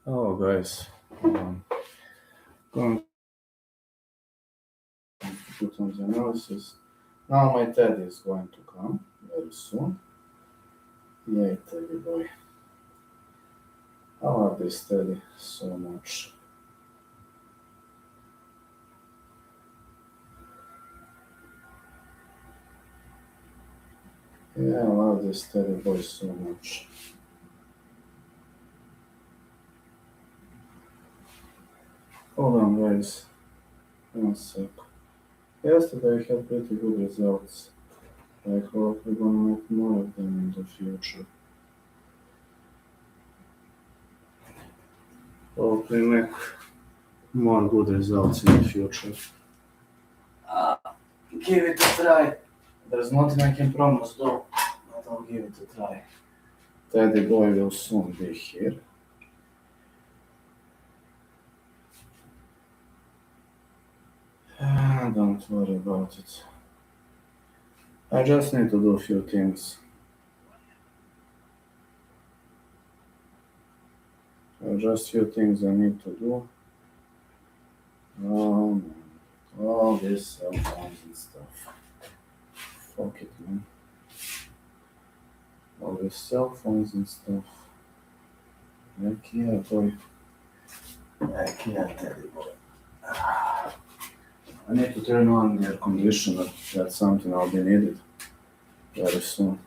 Hello, guys. Going to put on the analysis. Now my teddy is going to come very soon. Yay, teddy boy. I love this teddy so much. Yeah, I love this teddy boy so much. Hold on, guys. One sec. Yesterday I had pretty good results. I hope we're gonna make more of them in the future. Hope we make more good results in the future. Give it a try. There's nothing I can promise though, but I'll give it a try. Teddy boy will soon be here. Don't worry about it. I just need to do a few things. Just few things I need to do. Oh man, all these cell phones and stuff. Fuck it, man. All these cell phones and stuff. Heck yeah, boy. Heck yeah, Teddy boy. I need to turn on the air conditioner. That's something I'll be needed very soon.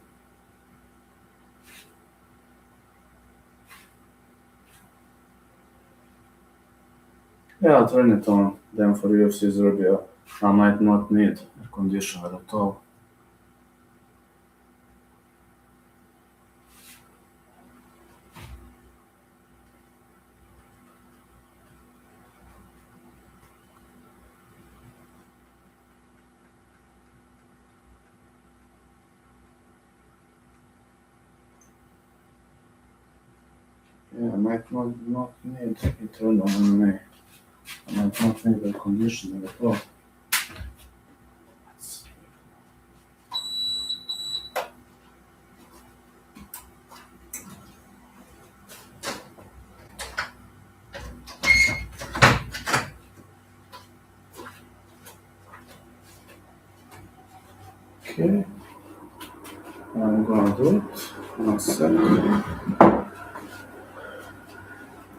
Yeah, I'll turn it on. Then for UFC Serbia, I might not need air conditioner at all. Yeah, I might not need eternal MMA. I might not need air conditioner at all. Okay, I'm gonna do it. One second.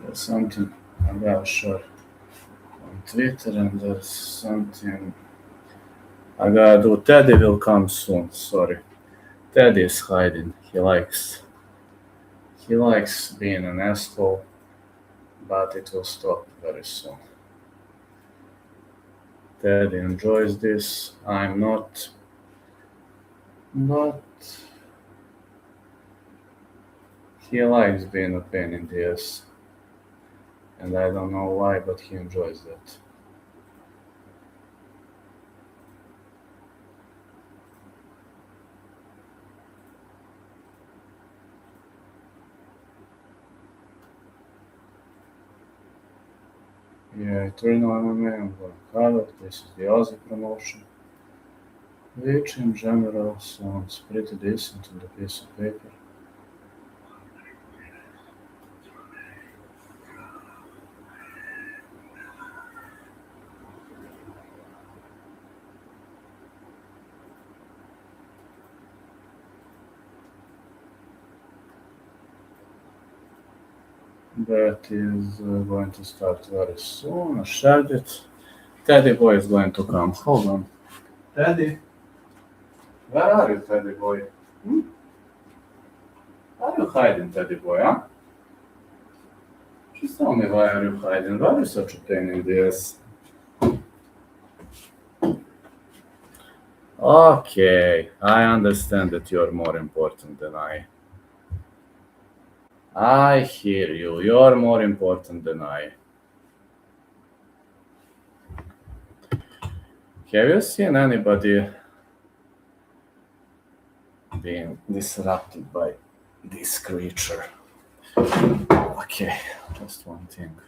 There's something I gotta share on Twitter, and there's something I gotta do. Teddy will come soon. Sorry, Teddy is hiding. He likes being an asshole, but it will stop very soon. Teddy enjoys this. I'm not. He likes being a pain in the ass, and I don't know why, but he enjoys that. Yeah, Eternal MMA, I'm gonna cover. This is the Aussie promotion, which in general sounds pretty decent on the piece of paper. That is going to start very soon. I shared it. Teddy boy is going to come. Hold on. Teddy? Where are you, Teddy boy? Are you hiding, Teddy boy, huh? Just tell me why are you hiding? Why are you such a pain in the ass? Okay, I understand that you're more important than I. I hear you. You're more important than I. Have you seen anybody being disrupted by this creature? Okay, just one thing.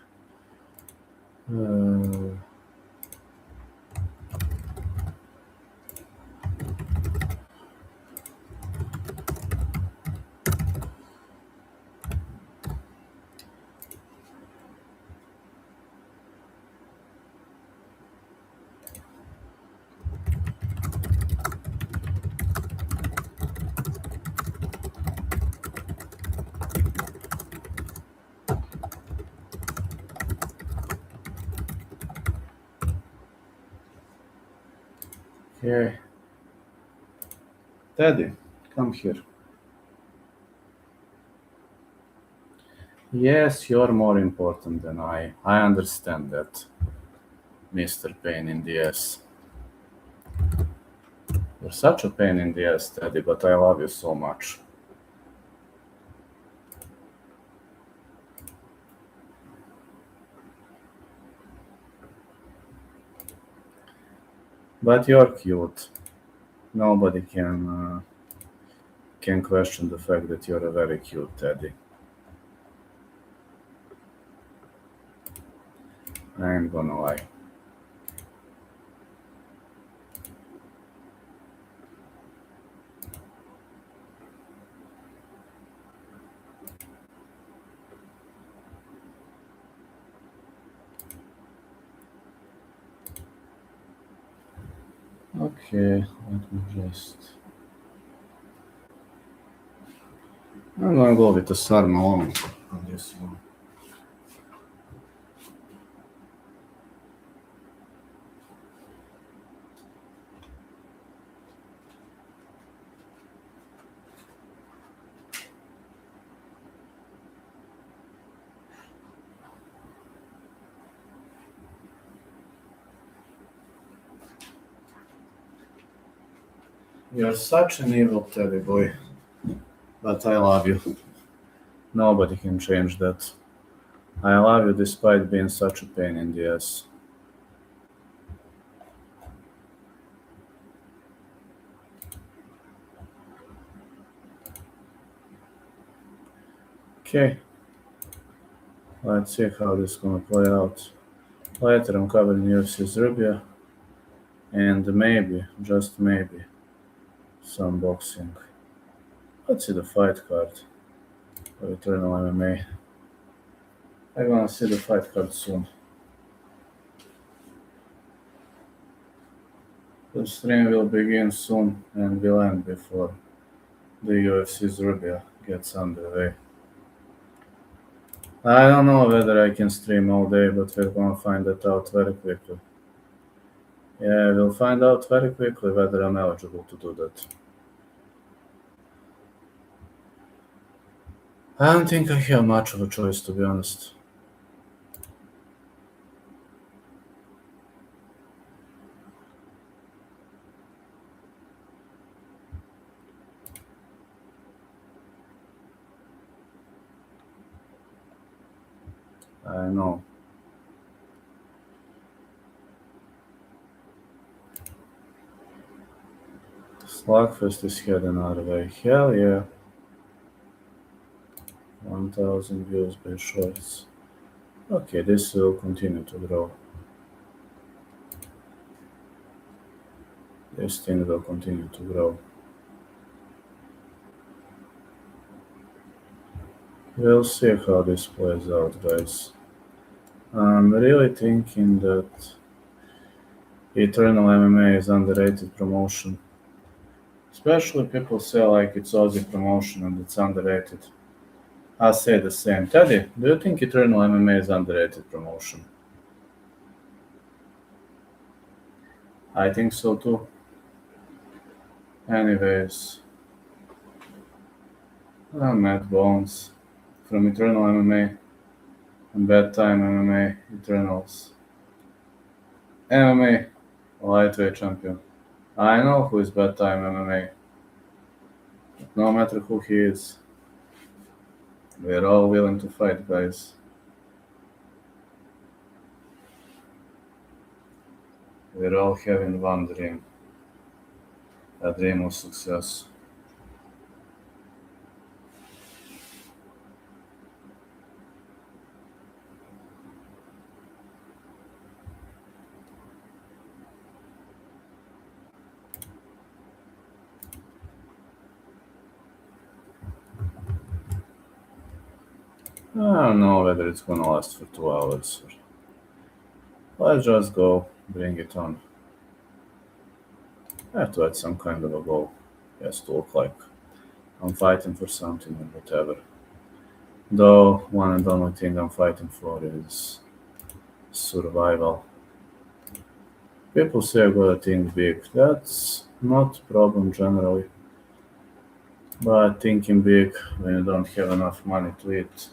Okay. Teddy, come here. Yes, you're more important than I. I understand that, Mr. Pain in the ass. You're such a pain in the ass, Teddy, but I love you so much. But you're cute. Nobody can question the fact that you're a very cute Teddy. I ain't gonna lie. Okay, let me just. I'm gonna go with the star Malone on this one. You're such an evil Teddy boy, but I love you. Nobody can change that. I love you despite being such a pain in the ass. Okay, let's see how this is gonna play out. Later I'm covering UFC Serbia and maybe, just maybe, some boxing. Let's see the fight card for Eternal MMA. I'm gonna see the fight card soon. The stream will begin soon and will end before the UFC Serbia gets underway. I don't know whether I can stream all day, but we're gonna find that out very quickly. Yeah, we'll find out very quickly whether I'm eligible to do that. I don't think I have much of a choice, to be honest. I know. Slugfest is heading our way. Hell yeah. 1000 views by shorts. Okay, this will continue to grow. This thing will continue to grow. We'll see how this plays out, guys. I'm really thinking that Eternal MMA is underrated promotion. Especially people say like it's Aussie promotion and it's underrated. I say the same. Teddy, do you think Eternal MMA is underrated promotion? I think so too. Anyways, I'm Matt Bones from Eternal MMA and Bad Time MMA Eternals. MMA lightweight champion. I know who is Bad Time MMA. No matter who he is, we're all willing to fight, guys. We're all having one dream. A dream of success. I don't know whether it's gonna last for 2 hours. Let's just go, bring it on. I have to add some kind of a goal. It has to look like I'm fighting for something or whatever. Though, one and only thing I'm fighting for is survival. People say I gotta think big. That's not a problem generally. But thinking big when you don't have enough money to eat,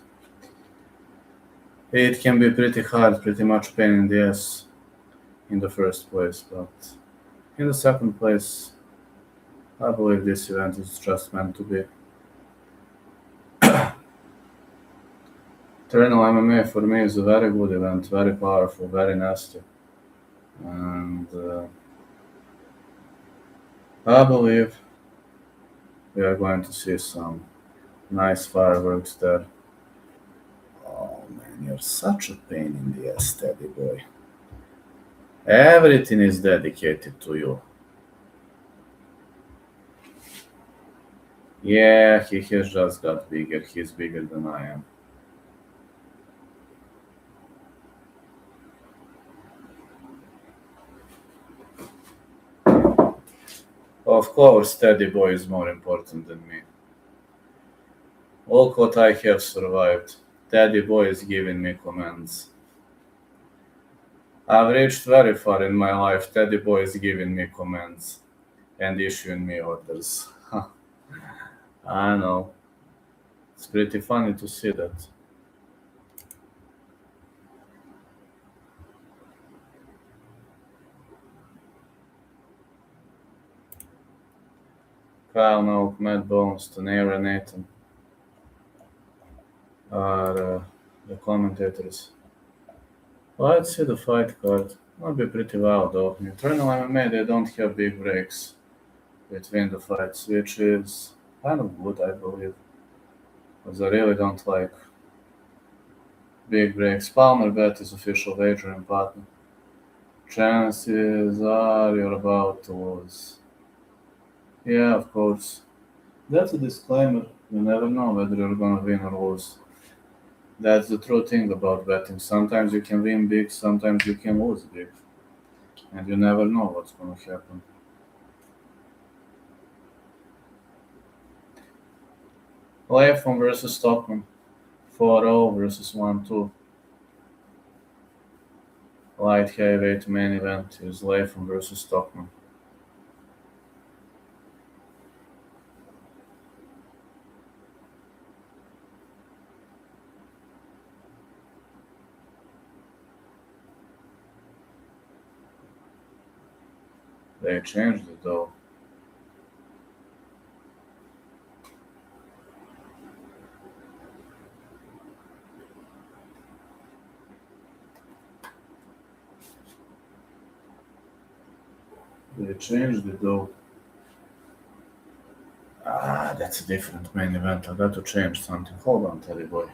it can be pretty hard, pretty much pain in the ass in the first place. But in the second place, I believe this event is just meant to be. Eternal MMA for me is a very good event, very powerful, very nasty. And I believe we are going to see some nice fireworks there. Oh man, you're such a pain in the ass, Teddy boy. Everything is dedicated to you. Yeah, he has just got bigger. He's bigger than I am. Of course, Teddy boy is more important than me. Look what I have survived. Teddy boy is giving me commands. I've reached very far in my life. Teddy boy is giving me commands and issuing me orders. I know. It's pretty funny to see that. Kyle Noak, Matt Bones, Tanera Nathan are the commentators. Let's see the fight card. Will be pretty wild though. In Eternal MMA they don't have big breaks between the fights, which is kind of good, I believe. Because I really don't like big breaks. Palmer bet is official wagering partner. Chances are you're about to lose. Yeah, of course. That's a disclaimer. You never know whether you're gonna win or lose. That's the true thing about betting. Sometimes you can win big, sometimes you can lose big. And you never know what's gonna happen. Lapham versus Stockman. 4-0 versus 1-2. Light heavyweight main event is Lapham versus Stockman. They changed it though. Ah, that's a different main event. I got to change something. Hold on, Teddy boy.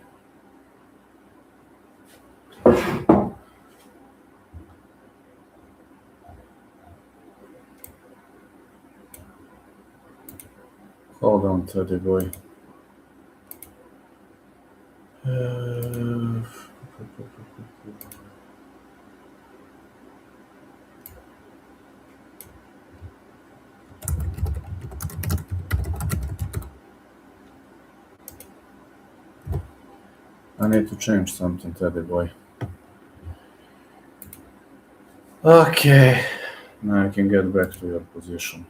Hold on, Teddy boy. I need to change something, Teddy boy. Okay, now I can get back to your position.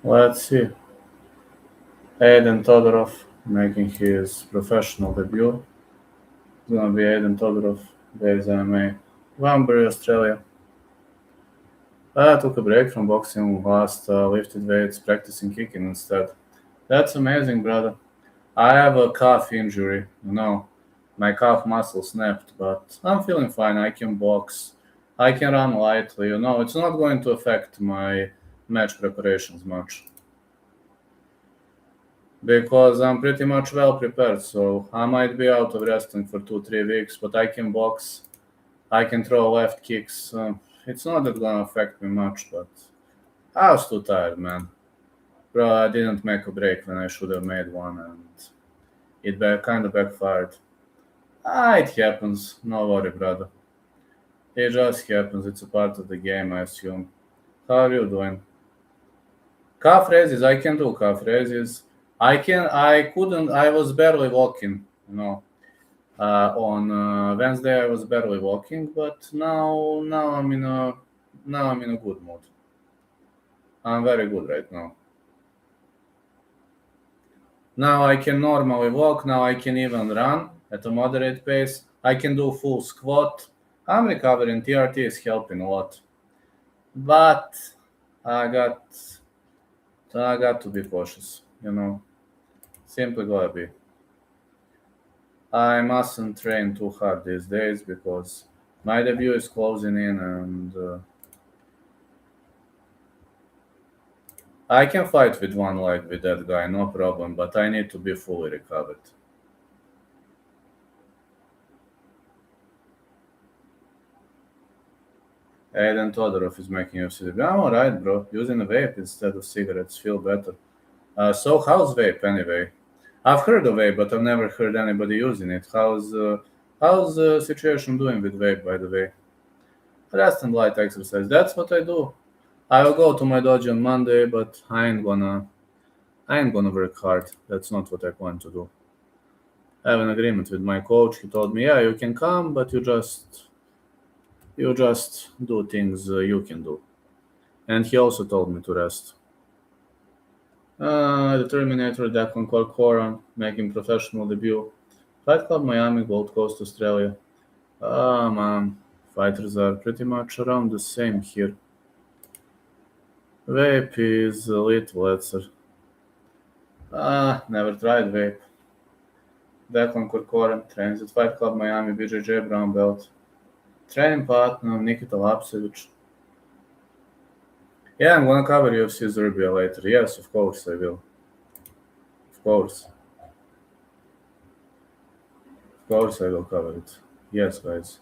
Let's see. Aiden Todorov making his professional debut. It's gonna be Aiden Todorov, Days MMA, Wambury, Australia. I took a break from boxing last lifted weights, practicing kicking instead. That's amazing, brother. I have a calf injury, my calf muscle snapped, but I'm feeling fine. I can box, I can run lightly, it's not going to affect my match preparations much. Because I'm pretty much well prepared, so I might be out of wrestling for 2-3 weeks, but I can box, I can throw left kicks. It's not that gonna affect me much, but I was too tired, man. Bro, I didn't make a break when I should have made one, and it kind of backfired. It happens. No worry, brother. It just happens. It's a part of the game, I assume. How are you doing? Calf raises. I can do calf raises. I was barely walking, On Wednesday I was barely walking, but now I'm in a good mood. I'm very good right now. Now I can normally walk. Now I can even run at a moderate pace. I can do full squat. I'm recovering. TRT is helping a lot, but I got to be cautious. Simply gotta be. I mustn't train too hard these days because my debut is closing in, and I can fight with one leg with that guy, no problem, but I need to be fully recovered. Aiden Todorov is making UFC debut. I'm alright, bro. Using a vape instead of cigarettes feel better. So how's vape anyway? I've heard of vape, but I've never heard anybody using it. How's the situation doing with vape, by the way? Rest and light exercise. That's what I do. I will go to my dojo on Monday, but I ain't gonna work hard. That's not what I plan to do. I have an agreement with my coach. He told me, yeah, you can come, but you just do things you can do. And he also told me to rest. The Terminator, Declan Corcoran, making professional debut. Fight Club Miami, Gold Coast, Australia. Man, fighters are pretty much around the same here. Vape is a little lesser. Never tried vape. Declan Corcoran trains at Fight Club Miami, BJJ brown belt. Training partner Nikita Lapsevich. Yeah, I'm gonna cover UFC Serbia later. Yes, of course I will. Of course. Of course I will cover it. Yes, guys.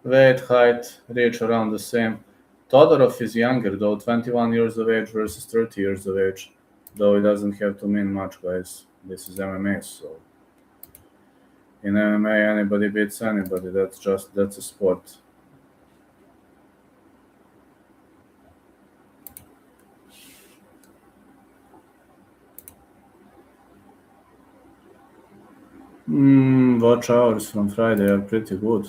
Weight, height, reach around the same. Todorov is younger though, 21 years of age versus 30 years of age. Though it doesn't have to mean much, guys. This is MMA, so in MMA anybody beats anybody. That's a sport. Watch hours from Friday are pretty good.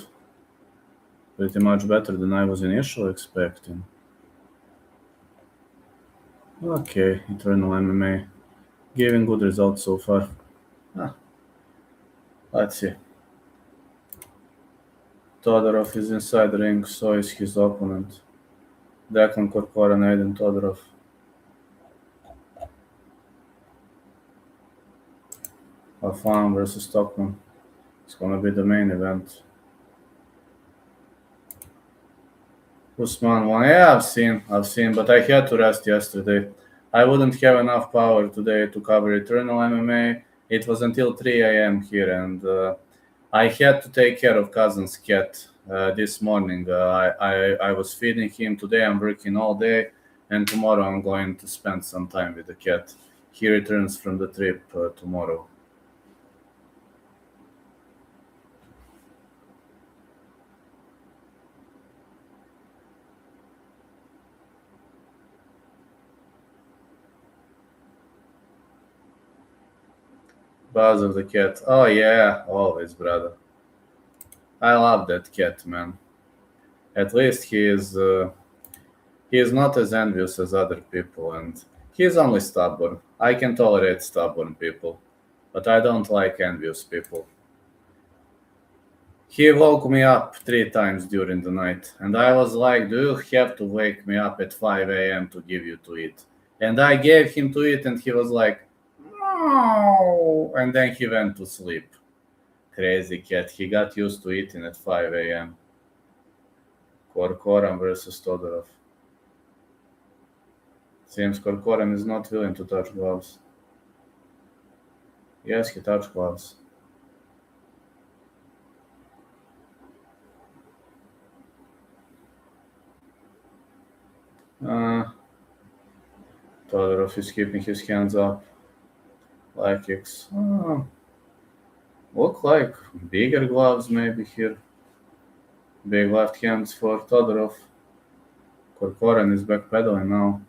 Pretty much better than I was initially expecting. Okay, Eternal MMA. Giving good results so far. Let's see. Todorov is inside the ring, so is his opponent. Declan Corcoran, Aiden Todorov. Lapham versus Stockman. It's gonna be the main event. Usman won. Yeah, I've seen, but I had to rest yesterday. I wouldn't have enough power today to cover Eternal MMA. It was until 3 a.m. here, and I had to take care of cousin's cat this morning. I was feeding him. Today I'm working all day, and tomorrow I'm going to spend some time with the cat. He returns from the trip tomorrow. Buzz of the cat. Oh yeah, always, brother. I love that cat, man. At least he is not as envious as other people, and he is only stubborn. I can tolerate stubborn people, but I don't like envious people. He woke me up 3 times during the night, and I was like, do you have to wake me up at 5 a.m. to give you to eat? And I gave him to eat, and he was like, no, and then he went to sleep. Crazy cat. He got used to eating at 5 a.m. Corcoran versus Todorov. Seems Corcoran is not willing to touch gloves. Yes, he touched gloves. Todorov is keeping his hands up. Like kicks. Look like bigger gloves maybe here. Big left hands for Todorov. Corcoran is backpedaling now.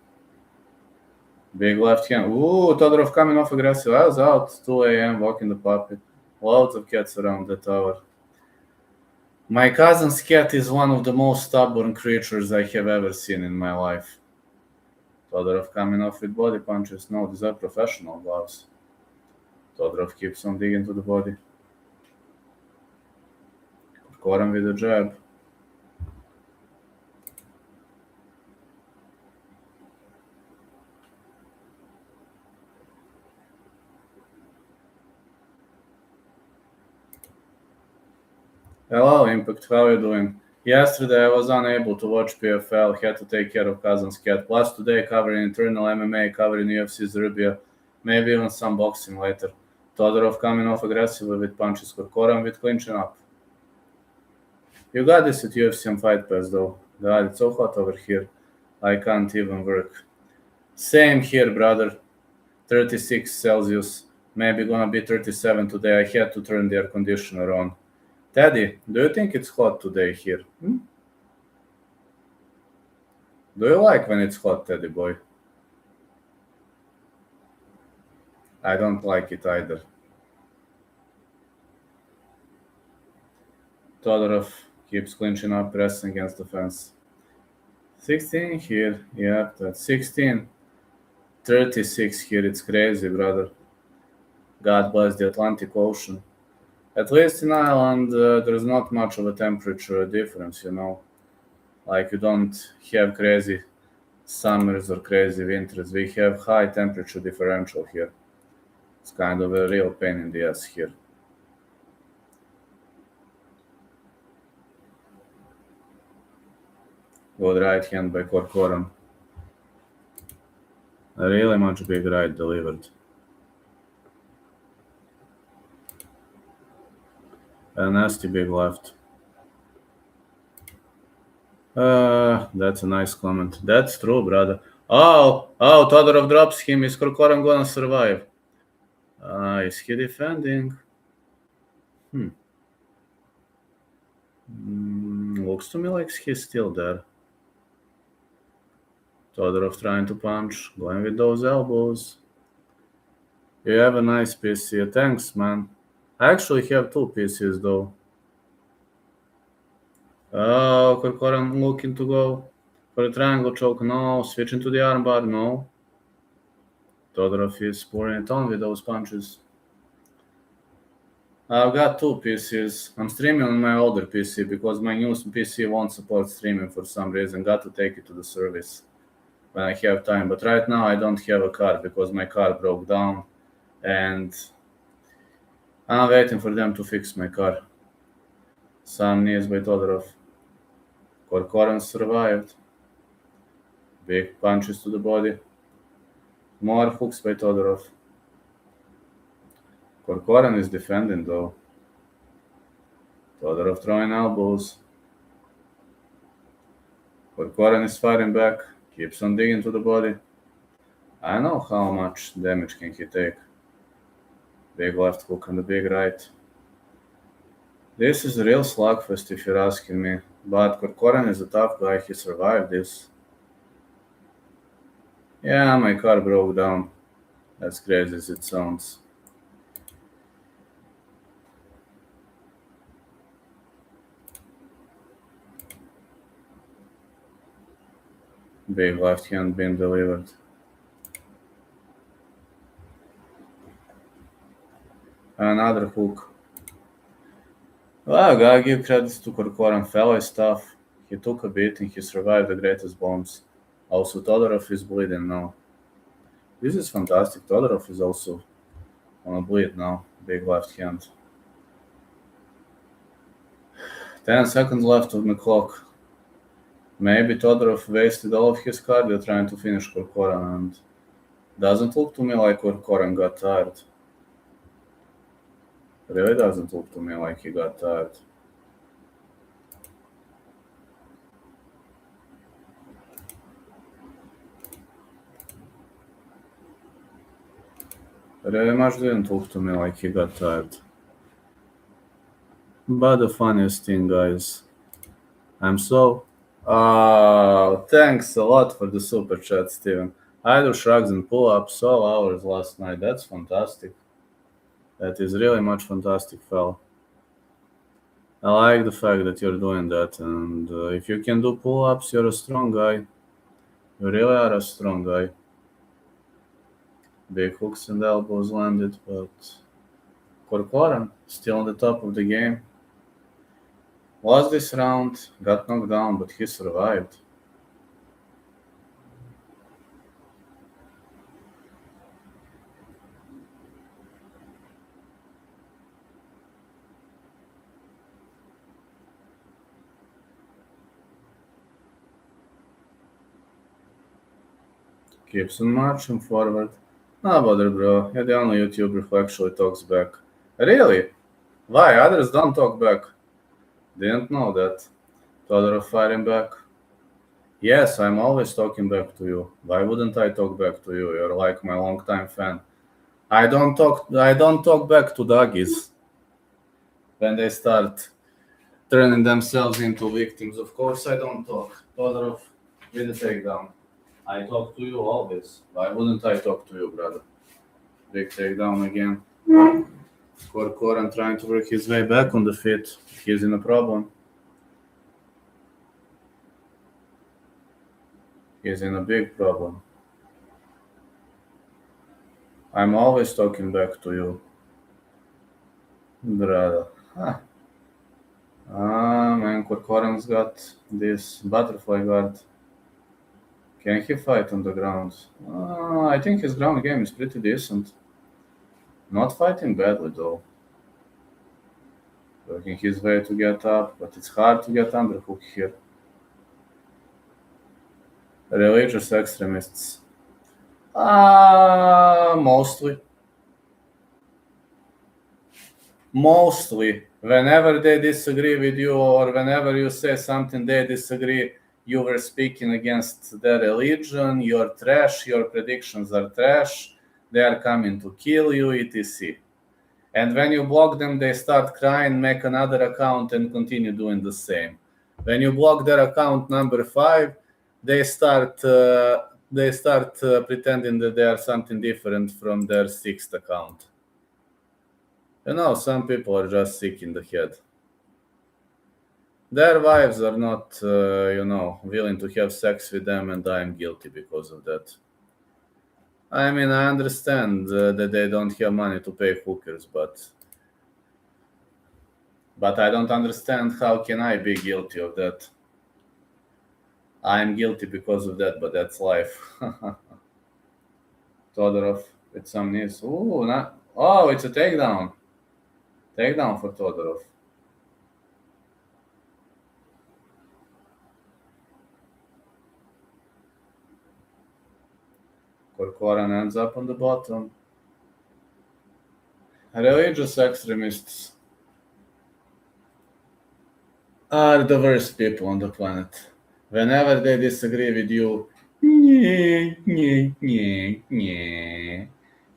Big left hand. Ooh, Todorov coming off aggressive. I was out 2 a.m. walking the puppy. Loads of cats around the tower. My cousin's cat is one of the most stubborn creatures I have ever seen in my life. Todorov coming off with body punches. No, these are professional gloves. Todorov keeps on digging to the body. Koran with a jab. Hello, Impact. How are you doing? Yesterday I was unable to watch PFL, had to take care of cousin's cat. Plus today covering internal MMA, covering UFC Serbia, maybe even some boxing later. Todorov coming off aggressively with punches, Koran with clinching up. You got this at UFC and Fight Pass though. God, it's so hot over here. I can't even work. Same here, brother. 36 Celsius. Maybe gonna be 37 today. I had to turn the air conditioner on. Teddy, do you think it's hot today here? Do you like when it's hot, Teddy boy? I don't like it either. Todorov keeps clinching up, pressing against the fence. 16 here. Yeah, that's 16. 36 here. It's crazy, brother. God bless the Atlantic Ocean. At least in Ireland, there's not much of a temperature difference, you know. Like, you don't have crazy summers or crazy winters. We have high temperature differential here. It's kind of a real pain in the ass here. Good right hand by Corcoran. A really much big right delivered. A nasty big left. That's a nice comment. That's true, brother. Oh, Todorov drops him. Is Corcoran gonna survive? Is he defending? Looks to me like he's still there. Todorov trying to punch, going with those elbows. You have a nice PC. Thanks, man. I actually have 2 PCs though. Oh, Corcoran looking to go for a triangle choke. No, switching to the armbar. No. Todorov is pouring it on with those punches. I've got 2 PCs. I'm streaming on my older PC because my new PC won't support streaming for some reason. Got to take it to the service when I have time. But right now I don't have a car because my car broke down and I'm waiting for them to fix my car. Some knees by Todorov. Corcoran survived. Big punches to the body. More hooks by Todorov. Corcoran is defending though. Todorov throwing elbows. Corcoran is fighting back. Keeps on digging to the body. I know how much damage can he take. Big left hook and the big right. This is a real slugfest if you're asking me. But Corcoran is a tough guy. He survived this. Yeah, my car broke down. As crazy as it sounds. Big left hand being delivered. Another hook. Well, I gotta give credit to Corcoran. Fellow is tough. He took a beating. He survived the greatest bombs. Also, Todorov is bleeding now. This is fantastic. Todorov is also on a bleed now. Big left hand. 10 seconds left on the clock. Maybe Todorov wasted all of his cardio trying to finish Corcoran and doesn't look to me like Corcoran got tired. Really doesn't look to me like he got tired. Really much didn't look to me like he got tired. But the funniest thing, guys, I'm so... thanks a lot for the super chat, Steven. I do shrugs and pull-ups all hours last night. That's fantastic. That is really much fantastic, fella. I like the fact that you're doing that, and if you can do pull-ups, you're a strong guy. You really are a strong guy. Big hooks and elbows landed, but Corcoran still on the top of the game. Lost this round, got knocked down, but he survived. Keeps on marching forward. No bother, bro. You're the only YouTuber who actually talks back. Really? Why? Others don't talk back. Didn't know that. Todorov fighting back. Yes, I'm always talking back to you. Why wouldn't I talk back to you? You're like my longtime fan. I don't talk back to doggies when they start turning themselves into victims. Of course I don't talk. Todorov with the takedown. I talk to you always. Why wouldn't I talk to you, brother? Big takedown again. Corcoran trying to work his way back on the feet. He's in a problem. He's in a big problem. I'm always talking back to you, brother. Ah, man, Corcoran's got this butterfly guard. Can he fight on the ground? I think his ground game is pretty decent. Not fighting badly though. Working his way to get up, but it's hard to get underhook here. Religious extremists. Mostly. Mostly. Whenever they disagree with you or whenever you say something they disagree, you were speaking against their religion, you're trash, your predictions are trash, they are coming to kill you, etc. And when you block them, they start crying, make another account, and continue doing the same. When you block their account number 5, they start pretending that they are something different from their 6th account. You know, some people are just sick in the head. Their wives are not, willing to have sex with them, and I'm guilty because of that. I mean, I understand that they don't have money to pay hookers, but I don't understand how can I be guilty of that. I'm guilty because of that, but that's life. Todorov with some knees. It's a takedown. Takedown for Todorov. Corcoran ends up on the bottom. Religious extremists are the worst people on the planet. Whenever they disagree with you, you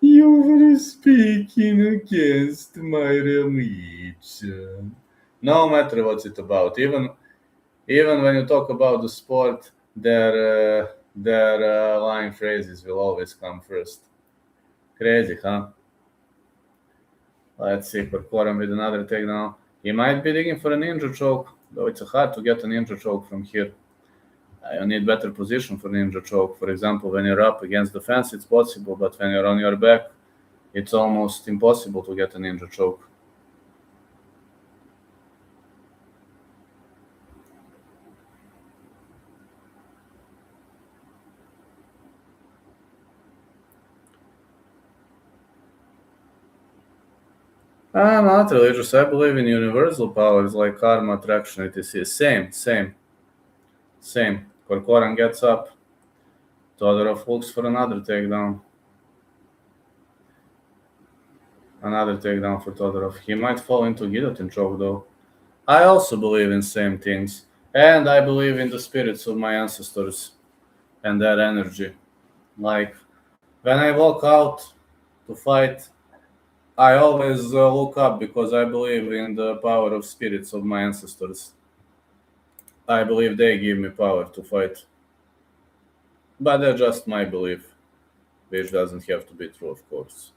were speaking against my religion. No matter what it's about, even when you talk about the sport, their line phrases will always come first. Crazy, huh? Let's see, Corcoran with another takedown. He might be digging for a ninja choke, though it's hard to get a ninja choke from here. You need better position for ninja choke. For example, when you're up against the fence, it's possible, but when you're on your back, it's almost impossible to get a ninja choke. I'm not religious. I believe in universal powers like karma, attraction, etc. Same. Corcoran gets up. Todorov looks for another takedown. Another takedown for Todorov. He might fall into guillotine choke though. I also believe in same things. And I believe in the spirits of my ancestors and their energy. Like, when I walk out to fight, I always look up because I believe in the power of spirits of my ancestors. I believe they give me power to fight. But that's just my belief. which doesn't have to be true, of course.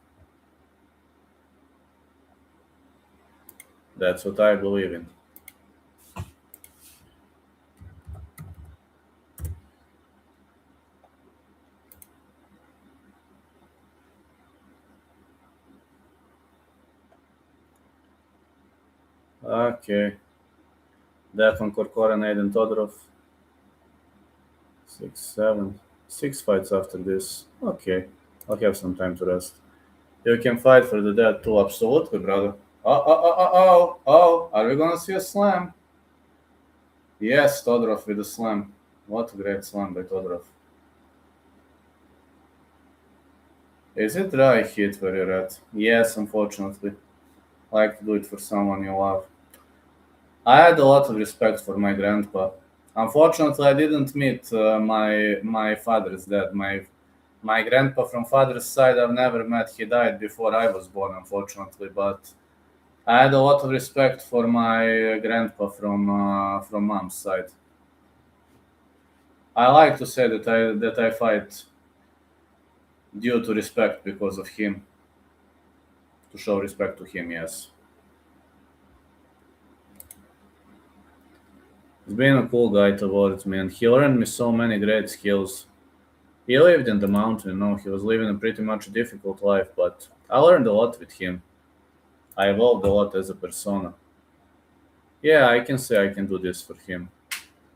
That's what I believe in. Okay. Lapham, Corcoran, Aiden, Todorov. 6, 7. 6 fights after this. Okay. I'll have some time to rest. You can fight for the dead too, absolutely, brother. Oh. Are we gonna see a slam? Yes, Todorov with a slam. What a great slam by Todorov. Is it dry hit where you're at? Yes, unfortunately. Like to do it for someone you love. I had a lot of respect for my grandpa. Unfortunately, I didn't meet my father's dad. My grandpa from father's side, I've never met. He died before I was born, unfortunately. But I had a lot of respect for my grandpa from mom's side. I like to say that I fight due to respect because of him. To show respect to him, yes. He's been a cool guy towards me, and he learned me so many great skills. He lived in the mountain, he was living a pretty much difficult life, but I learned a lot with him. I evolved a lot as a persona. Yeah, I can say I can do this for him.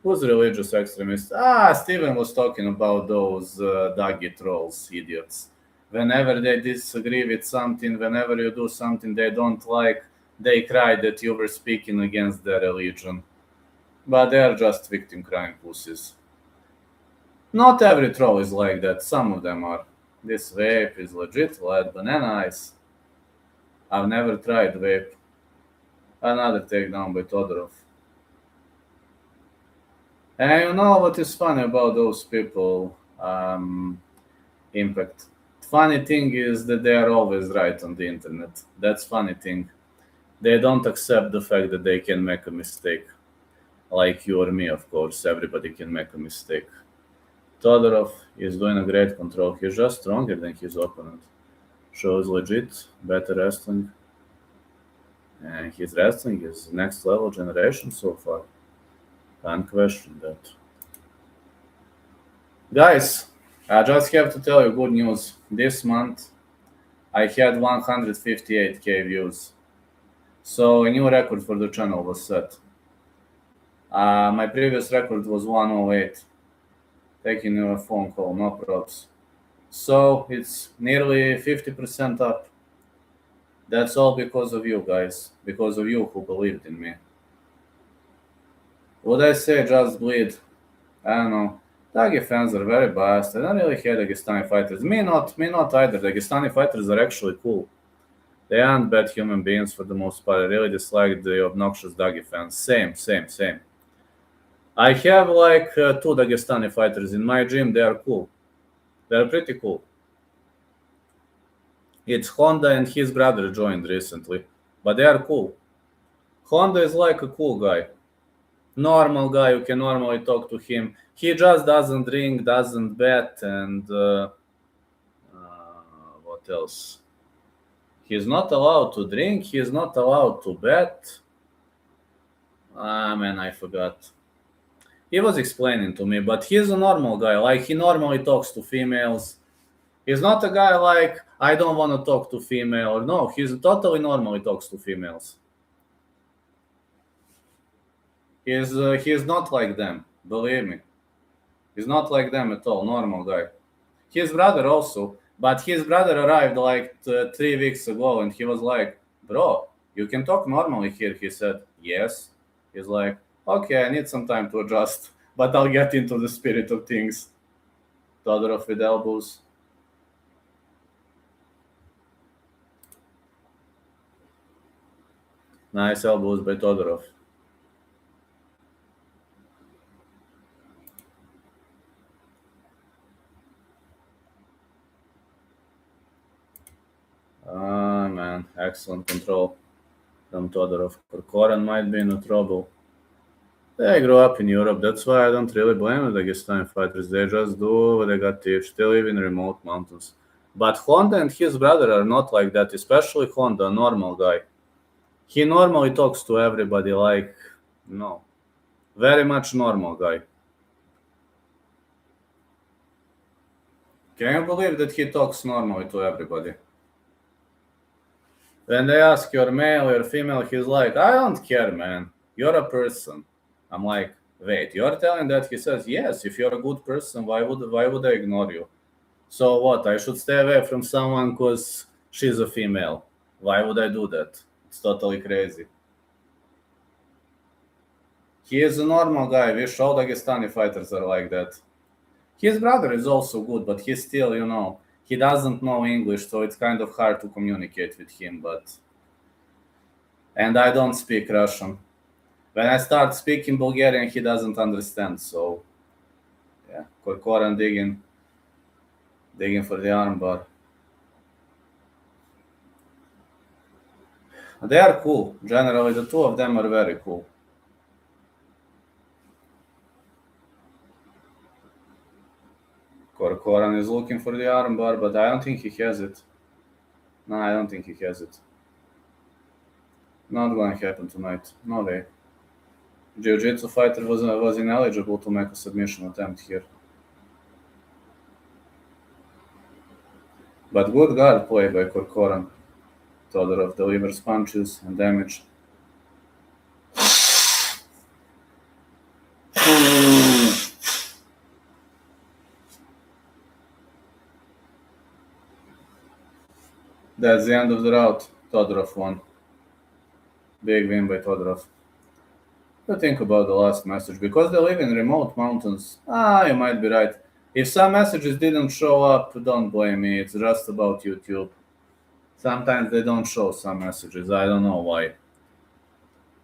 Who's religious extremist? Steven was talking about those doggy trolls, idiots. Whenever they disagree with something, whenever you do something they don't like, they cry that you were speaking against their religion. But they are just victim crying pussies. Not every troll is like that, some of them are. This vape is legit, will add banana ice. I've never tried vape. Another takedown by Todorov. And you know what is funny about those people, Impact? Funny thing is that they are always right on the internet. That's funny thing. They don't accept the fact that they can make a mistake. Like you or me, of course, everybody can make a mistake. Todorov is doing a great control. He's just stronger than his opponent. Shows legit, better wrestling. And his wrestling is next level generation so far. Can't question that. Guys, I just have to tell you good news. This month, I had 158k views. So a new record for the channel was set. My previous record was 108. Taking a phone call, no props. So it's nearly 50% up. That's all because of you guys, because of you who believed in me. Would I say just bleed? I don't know. Dagi fans are very biased. I don't really hate Dagestani fighters. Me not either. Dagestani fighters are actually cool. They aren't bad human beings for the most part. I really dislike the obnoxious Dagi fans. Same. I have like 2 Dagestani fighters in my gym. They are cool. They're pretty cool. It's Honda and his brother joined recently, but they are cool. Honda is like a cool guy. Normal guy, you can normally talk to him. He just doesn't drink, doesn't bet, and what else? He's not allowed to drink, he's not allowed to bet. Man, I forgot. He was explaining to me, but he's a normal guy. Like, he normally talks to females. He's not a guy like, I don't want to talk to female. No, he's totally normally talks to females. He's not like them, believe me. He's not like them at all, normal guy. His brother also, but his brother arrived like 3 weeks ago and he was like, bro, you can talk normally here. He said, yes. He's like, okay, I need some time to adjust, but I'll get into the spirit of things. Todorov with elbows. Nice elbows by Todorov. Man, excellent control from Todorov. Corcoran might be in trouble. They grew up in Europe, that's why I don't really blame the Dagestani fighters. They just do what they got teach. They live in remote mountains. But Honda and his brother are not like that, especially Honda, a normal guy. He normally talks to everybody like, very much normal guy. Can you believe that he talks normally to everybody? When they ask you're male or female, he's like, I don't care, man. You're a person. I'm like, wait, you're telling that? He says, yes, if you're a good person, why would I ignore you? So what? I should stay away from someone because she's a female. Why would I do that? It's totally crazy. He is a normal guy. Wish all Dagestani fighters are like that. His brother is also good, but he's still, he doesn't know English, so it's kind of hard to communicate with him. And I don't speak Russian. When I start speaking Bulgarian, he doesn't understand. So, yeah, Korkoran digging for the armbar. They are cool. Generally, the two of them are very cool. Korkoran is looking for the armbar, but I don't think he has it. No, I don't think he has it. Not going to happen tonight. No way. Jiu-Jitsu fighter was ineligible to make a submission attempt here. But good guard play by Korkoran. Todorov delivers punches and damage. That's the end of the route. Todorov won. Big win by Todorov. But think about the last message. Because they live in remote mountains, you might be right. If some messages didn't show up, don't blame me. It's just about YouTube. Sometimes they don't show some messages. I don't know why.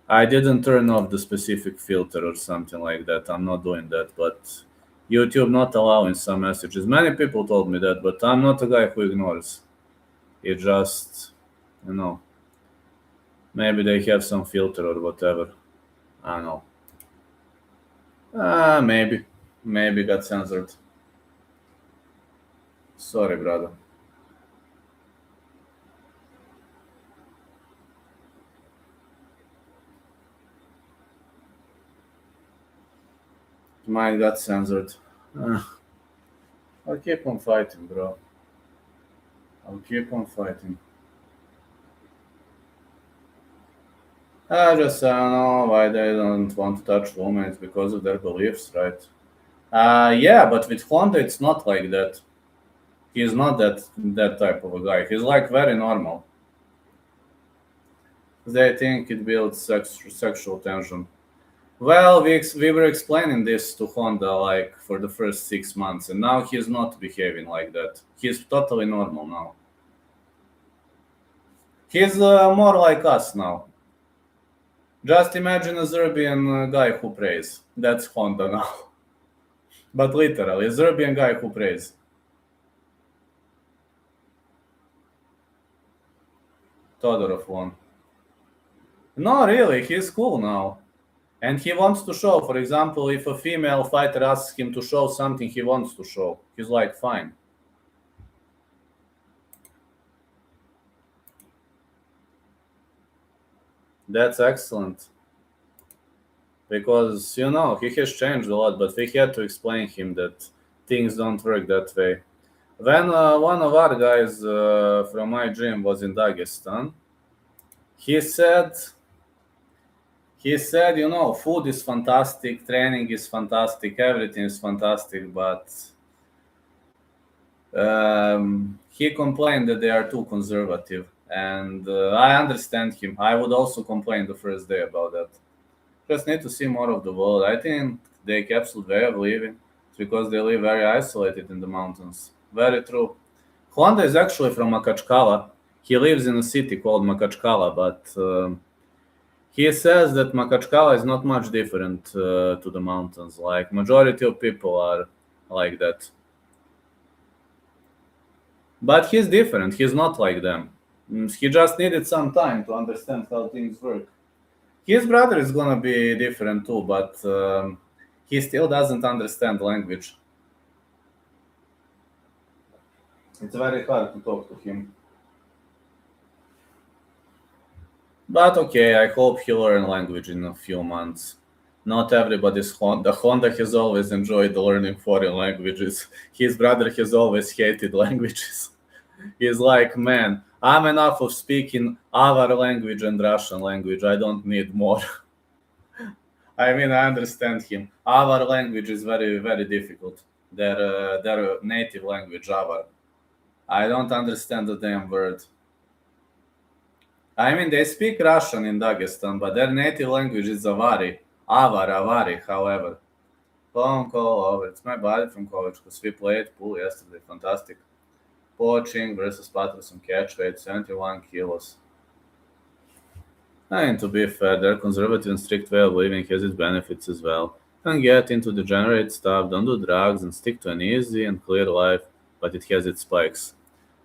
I didn't turn off the specific filter or something like that. I'm not doing that. But YouTube not allowing some messages. Many people told me that, but I'm not a guy who ignores. It just, maybe they have some filter or whatever. I don't know. Maybe got censored. Sorry, brother. Mine got censored. I'll keep on fighting, bro. I'll keep on fighting. I don't know why they don't want to touch women. It's because of their beliefs, right? Yeah, but with Honda, it's not like that. He's not that type of a guy. He's like very normal. They think it builds sexual tension. Well, we were explaining this to Honda like for the first 6 months, and now he's not behaving like that. He's totally normal now. He's more like us now. Just imagine a Serbian guy who prays. That's Honda now. But literally, a Serbian guy who prays. Todorov won. No, really, he's cool now. And he wants to show, for example, if a female fighter asks him to show something he wants to show, he's like, fine. That's excellent. Because, he has changed a lot, but we had to explain him that things don't work that way. When one of our guys from my gym was in Dagestan, he said, food is fantastic, training is fantastic, everything is fantastic, but he complained that they are too conservative. And I understand him. I would also complain the first day about that. Just need to see more of the world. I think they capsuled way of living. It's because they live very isolated in the mountains. Very true. Honda is actually from Makachkala. He lives in a city called Makachkala, but he says that Makachkala is not much different to the mountains. Like, majority of people are like that. But he's different. He's not like them. He just needed some time to understand how things work. His brother is gonna be different too, but he still doesn't understand language. It's very hard to talk to him. But okay, I hope he'll learn language in a few months. Not everybody's Honda. Honda has always enjoyed learning foreign languages. His brother has always hated languages. He's like, man, I'm enough of speaking our language and Russian language. I don't need more. I mean, I understand him. Our language is very, very difficult. Their native language, our. I don't understand the damn word. I mean, they speak Russian in Dagestan, but their native language is Avari. Avari, however. Phone call over. It's my buddy from college because we played pool yesterday. Fantastic. Poaching versus Patterson catch weight, 71 kilos. And to be fair, their conservative and strict way of living has its benefits as well. Don't get into degenerate stuff, don't do drugs, and stick to an easy and clear life, but it has its spikes.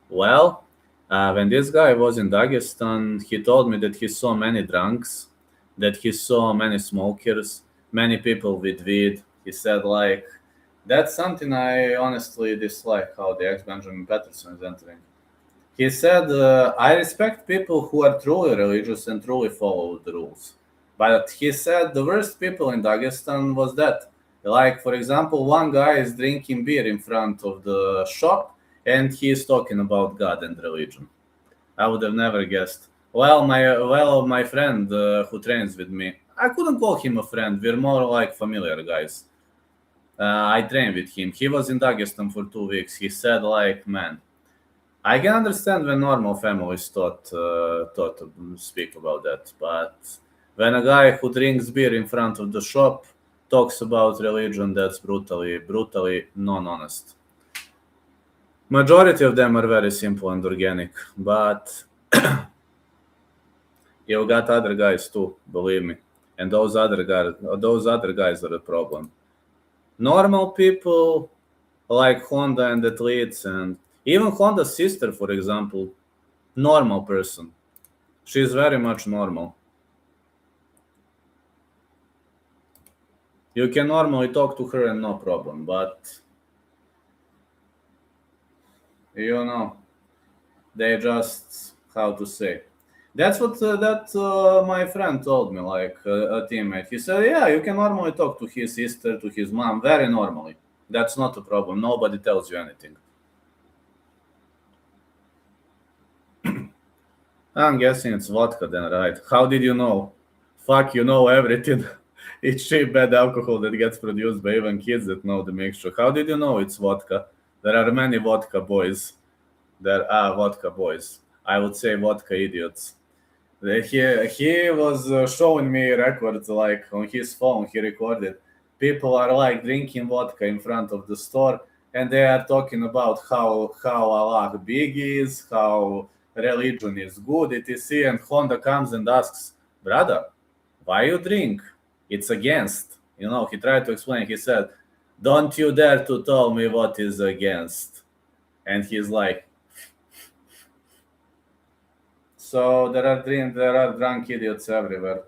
Well, when this guy was in Dagestan, he told me that he saw many drunks, that he saw many smokers, many people with weed. He said, like, that's something I honestly dislike how the ex-Benjamin Patterson is entering. He said, I respect people who are truly religious and truly follow the rules. But he said the worst people in Dagestan was that. Like, for example, one guy is drinking beer in front of the shop and he is talking about God and religion. I would have never guessed. My friend who trains with me, I couldn't call him a friend. We're more like familiar guys. I train with him. He was in Dagestan for 2 weeks. He said, like, man, I can understand when normal families thought to speak about that, but when a guy who drinks beer in front of the shop talks about religion, that's brutally non-honest. Majority of them are very simple and organic, but you've got other guys too, believe me, and those other guys are the problem. Normal people like Honda and athletes, and even Honda's sister, for example, normal person. She's very much normal. You can normally talk to her and no problem, but you know, they just, how to say. That's what my friend told me, like a teammate. He said, yeah, you can normally talk to his sister, to his mom, very normally. That's not a problem. Nobody tells you anything. I'm guessing it's vodka then, right? How did you know? Fuck, you know everything. It's cheap bad alcohol that gets produced by even kids that know the mixture. How did you know it's vodka? There are many vodka boys. There are vodka boys. I would say vodka idiots. He was showing me records like on his phone. He recorded. People are like drinking vodka in front of the store, and they are talking about how Allah big is, how religion is good, etc. And Honda comes and asks, brother, why you drink? It's against. He tried to explain. He said, don't you dare to tell me what is against. And he's like, so there are drunk idiots everywhere.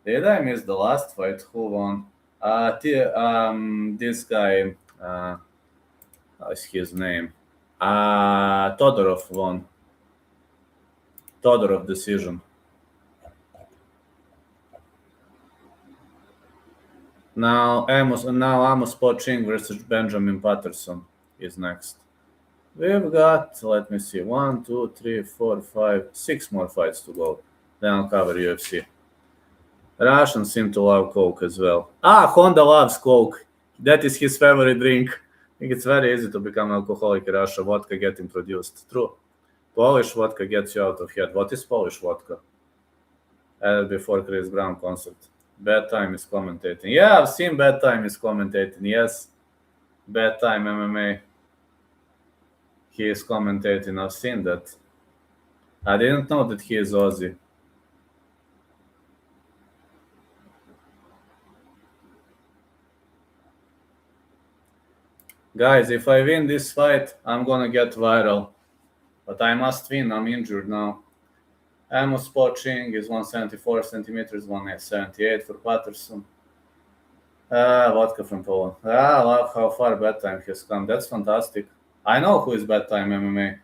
Did I miss the last fight? Who won? This guy, what's his name? Todorov won. Todorov decision. Now Amos Poching versus Benjamin Patterson is next. We've got, let me see, 1, 2, 3, 4, 5, 6 more fights to go. Then I'll cover UFC. Russians seem to love Coke as well. Honda loves Coke. That is his favorite drink. I think it's very easy to become alcoholic in Russia. Vodka getting produced. True. Polish vodka gets you out of head. What is Polish vodka? Before Chris Brown concert. Bad Time is commentating. Yeah, I've seen Bad Time is commentating. Yes. Bad Time MMA. He is commentating. I've seen that. I didn't know that he is Aussie. Guys, if I win this fight, I'm gonna get viral. But I must win. I'm injured now. Amos Poching is 174 centimeters, 178 for Patterson. Vodka from Poland. I love how far Bad Time has come. That's fantastic. I know who is Bedtime MMA.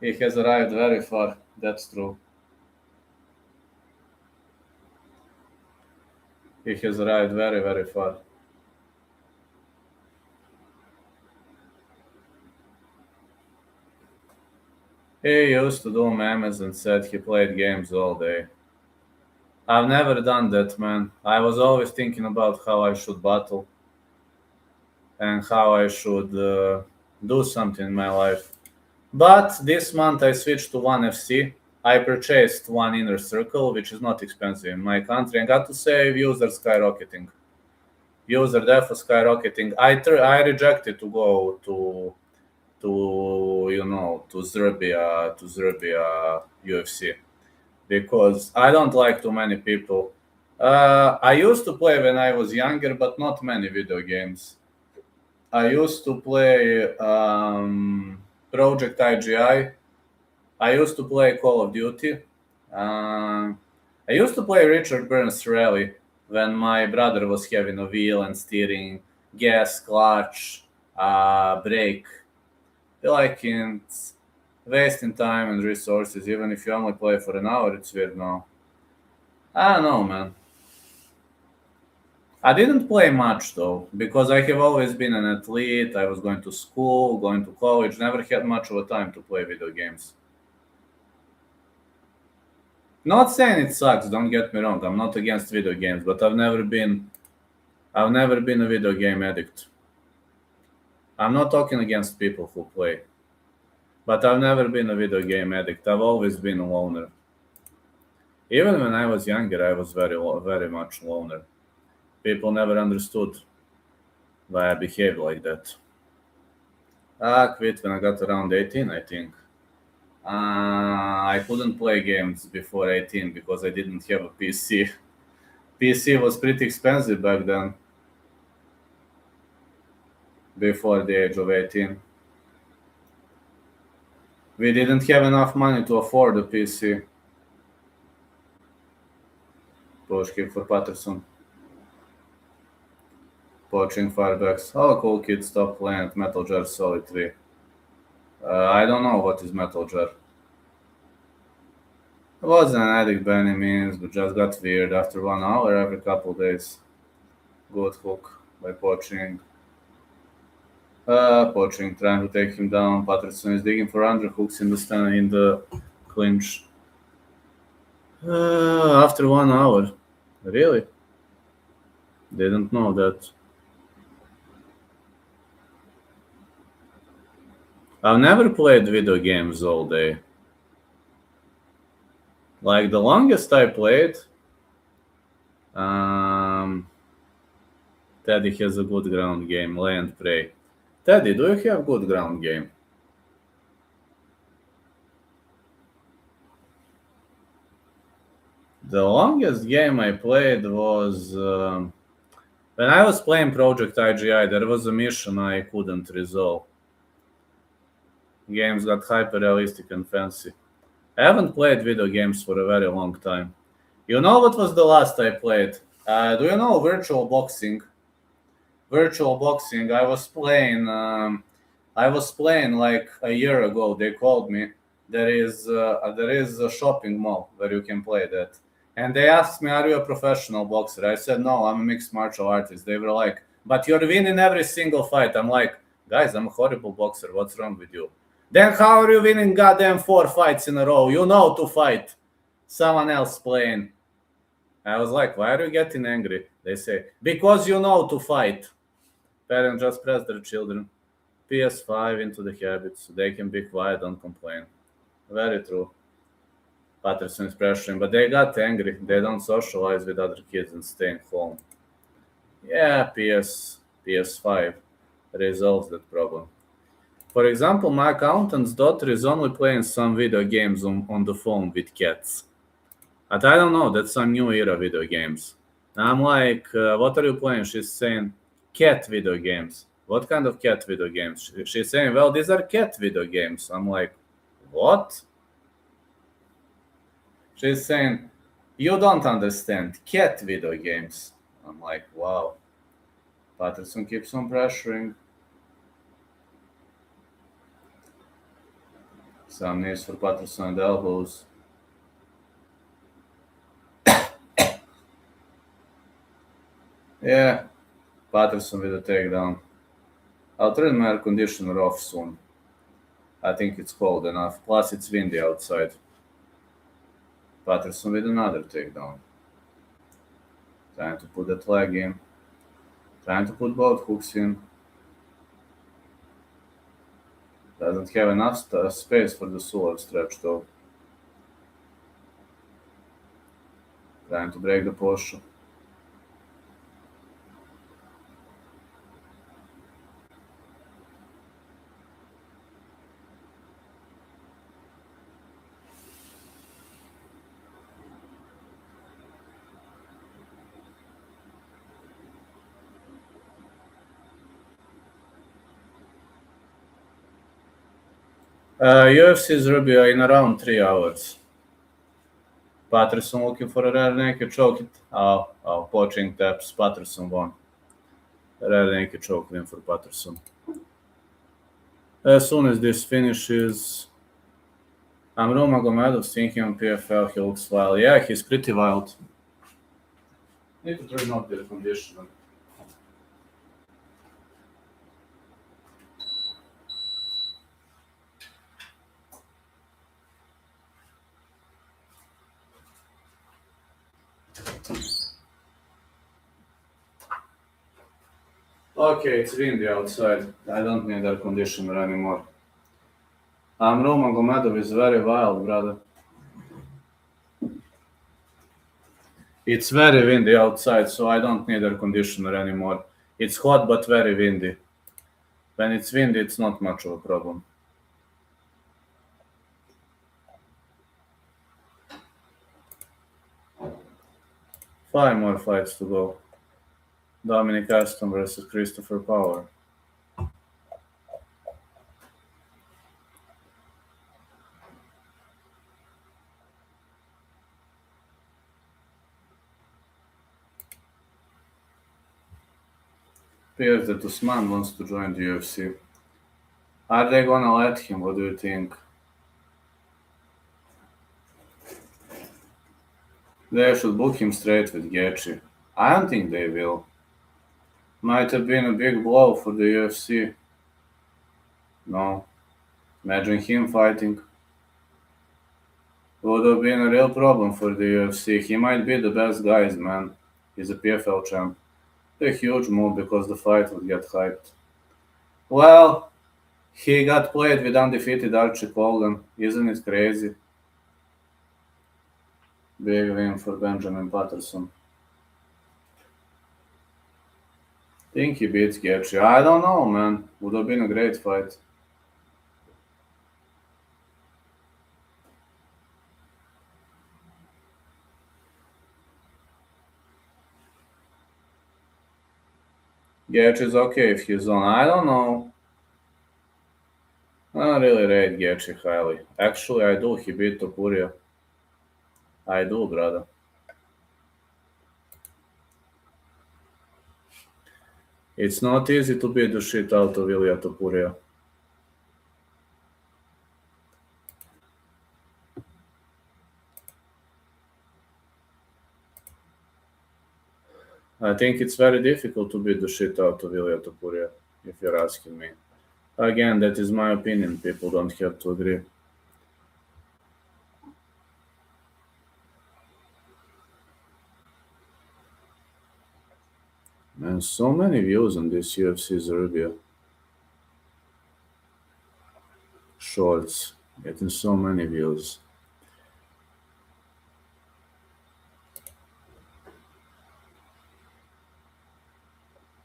He has arrived very far. That's true. He has arrived very, very far. He used to do memes and said he played games all day. I've never done that, man. I was always thinking about how I should battle and how I should do something in my life. But this month I switched to One FC. I purchased One Inner Circle, which is not expensive in my country, and got to say user skyrocketing. User def skyrocketing. I rejected to go to Serbia UFC because I don't like too many people. I used to play when I was younger, but not many video games. I used to play Project IGI. I used to play Call of Duty. I used to play Richard Burns Rally when my brother was having a wheel and steering, gas, clutch, brake. Like it's wasting time and resources. Even if you only play for an hour, it's weird now. I don't know, man. I didn't play much though, because I have always been an athlete. I was going to school, going to college, never had much of a time to play video games. Not saying it sucks, don't get me wrong. I'm not against video games, but I've never been a video game addict. I'm not talking against people who play. But I've never been a video game addict. I've always been a loner. Even when I was younger, I was very much loner. People never understood why I behaved like that. I quit when I got around 18, I think. I couldn't play games before 18 because I didn't have a PC. PC was pretty expensive back then, before the age of 18. We didn't have enough money to afford a PC. Push kick for Patterson. Poaching firebacks. Oh, cool kid, stop playing at Metal Jar Solid 3. I don't know what is Metal Jar. I wasn't an addict by any means, but just got weird after 1 hour every couple days. Good hook by Poaching. Poaching trying to take him down. Patterson is digging for underhooks in the clinch. After 1 hour. Really? Didn't know that. I've never played video games all day. Like the longest I played, Teddy has a good ground game, Lay and Pray. Teddy, do you have good ground game? The longest game I played was when I was playing Project IGI. There was a mission I couldn't resolve. Games got hyper realistic and fancy. I haven't played video games for a very long time. You know what was the last I played? Do you know virtual boxing? Virtual boxing. I was playing like a year ago. They called me. There is a shopping mall where you can play that. And they asked me, "Are you a professional boxer?" I said, "No, I'm a mixed martial artist." They were like, "But you're winning every single fight." I'm like, "Guys, I'm a horrible boxer. What's wrong with you?" "Then how are you winning goddamn 4 fights in a row? You know to fight. Someone else playing." I was like, "Why are you getting angry?" They say, "Because you know to fight." Parents just press their children. PS5 into the habits. They can be quiet, don't complain. Very true. Patterson is pressuring, but they got angry. They don't socialize with other kids and staying home. Yeah, PS5 resolves that problem. For example, my accountant's daughter is only playing some video games on the phone with cats. But I don't know, that's some new era video games. I'm like, what are you playing? She's saying, cat video games. What kind of cat video games? She's saying, well, these are cat video games. I'm like, what? She's saying, you don't understand, cat video games. I'm like, wow. Patterson keeps on pressuring. Some knees for Patterson and elbows. Yeah, Patterson with a takedown. I'll turn my air conditioner off soon. I think it's cold enough. Plus, it's windy outside. Patterson with another takedown. Trying to put that leg in. Trying to put both hooks in. Doesn't have enough space for the shoulder stretch though. Trying to break the posture. UFC's Rubio in around 3 hours. Patterson looking for a rear naked choke. Poaching taps. Patterson won. Rear naked choke win for Patterson. As soon as this finishes, Amro Magomedov thinking on PFL. He looks wild. Yeah, he's pretty wild. Need to turn off the conditioner. Okay, it's windy outside. I don't need air conditioner anymore. Amro Magomedov is very wild, brother. It's very windy outside, so I don't need air conditioner anymore. It's hot but very windy. When it's windy, it's not much of a problem. 5 more fights to go. Dominic Aston versus Christopher Power. Appears that Usman wants to join the UFC. Are they gonna let him? What do you think? They should book him straight with Gaethje. I don't think they will. Might have been a big blow for the UFC. No. Imagine him fighting. Would have been a real problem for the UFC. He might be the best guys, man. He's a PFL champ. A huge move because the fight would get hyped. Well, he got played with undefeated Archie Colgan. Isn't it crazy? Big win for Benjamin Patterson. Think he beats Gaethje. I don't know, man. Would have been a great fight. Gaethje is okay if he's on. I don't know. I don't really rate Gaethje highly. Actually, I do. He beat Topuria. I do, brother. It's not easy to beat the shit out of Ilya Topuria. I think it's very difficult to beat the shit out of Ilya Topuria, if you're asking me. Again, that is my opinion. People don't have to agree. Man, so many views on this UFC Serbia. Shorts. Getting so many views.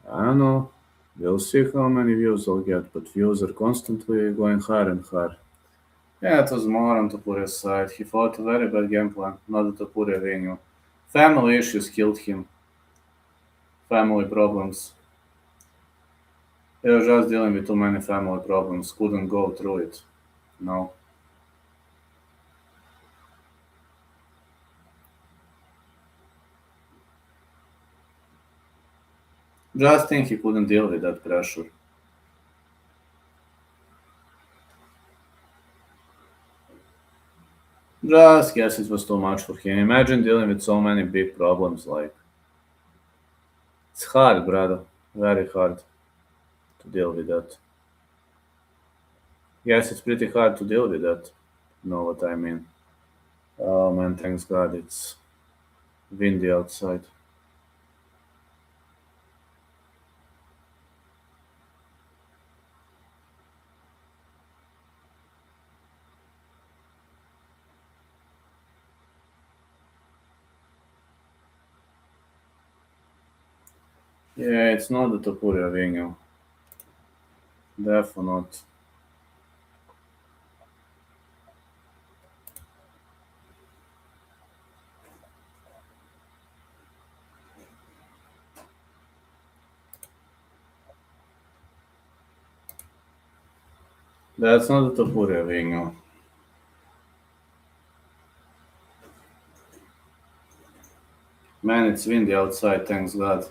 I don't know. We'll see how many views I'll get, but views are constantly going higher and higher. Yeah, it was more on Topuria's side. He fought a very bad game plan, not the Topuria venue. Family issues killed him. Family problems. He was just dealing with too many family problems. Couldn't go through it. No. Just think he couldn't deal with that pressure. Just guess it was too much for him. Imagine dealing with so many big problems. Like, it's hard, brother. Very hard to deal with that. Yes, it's pretty hard to deal with that. You know what I mean? Oh man, thanks God it's windy outside. Yeah, it's not the Topuria Vinho. Definitely not. That's not the Topuria Vinho. Man, it's windy outside, thanks God.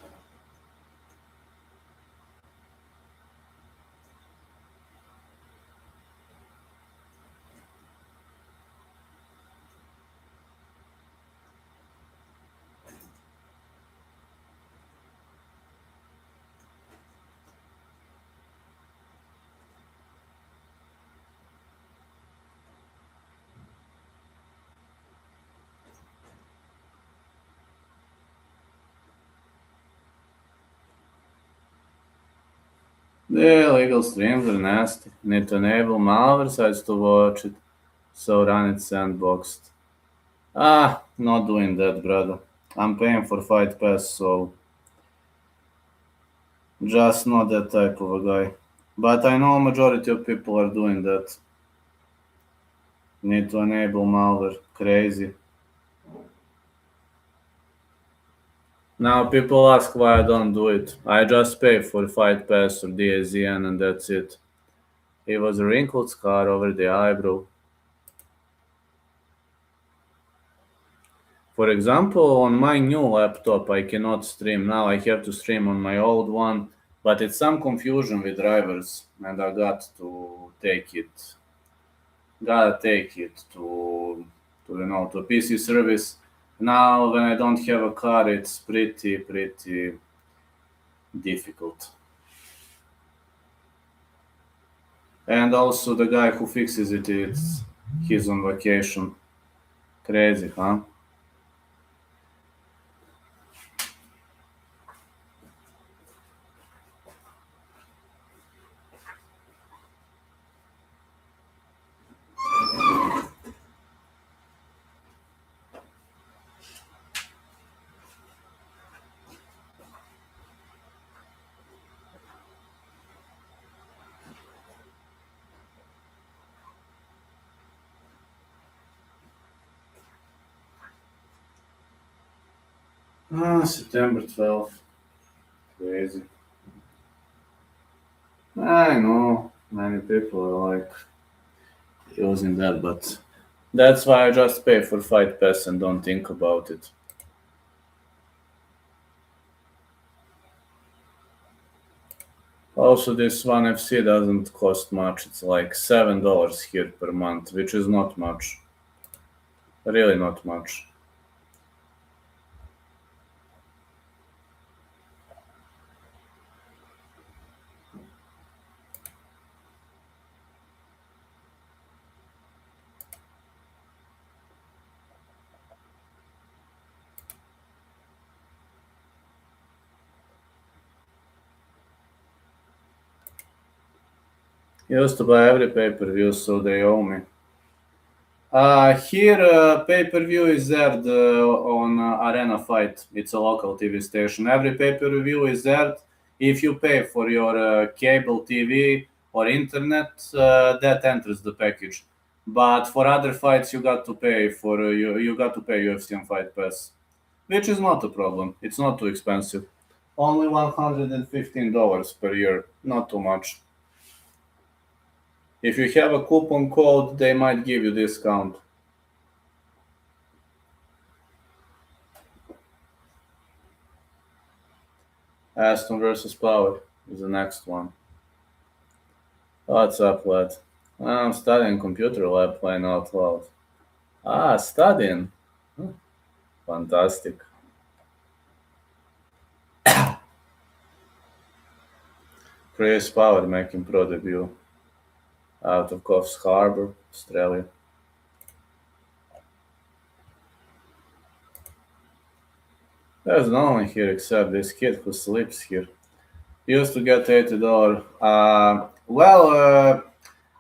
The illegal streams are nasty. Need to enable malware sites to watch it. So run it sandboxed. Ah, not doing that, brother. I'm paying for Fight Pass, so just not that type of a guy. But I know majority of people are doing that. Need to enable malware. Crazy. Now people ask why I don't do it. I just pay for Fight Pass or DAZN and that's it. It was a wrinkled scar over the eyebrow. For example, on my new laptop, I cannot stream now. I have to stream on my old one, but it's some confusion with drivers, and I got to take it. Gotta take it to to PC service. Now, when I don't have a car, it's pretty difficult. And also, the guy who fixes it, he's on vacation. Crazy, huh? Ah, September 12th. Crazy. I know many people are like using that, but that's why I just pay for Fight Pass and don't think about it. Also, this one FC doesn't cost much. It's like $7 here per month, which is not much. Really not much. Used to buy every pay-per-view, so they owe me. Here, pay-per-view is aired on Arena Fight. It's a local TV station. Every pay-per-view is aired. If you pay for your cable TV or internet, that enters the package. But for other fights, you got to pay for you got to pay UFC and Fight Pass, which is not a problem. It's not too expensive. Only $115 per year. Not too much. If you have a coupon code, they might give you discount. Aston versus Power is the next one. What's up, lad? I'm studying computer lab playing out loud. Studying. Fantastic. Chris Power making pro debut out of Coffs Harbour, Australia. There's no one here except this kid who sleeps here. He used to get $80.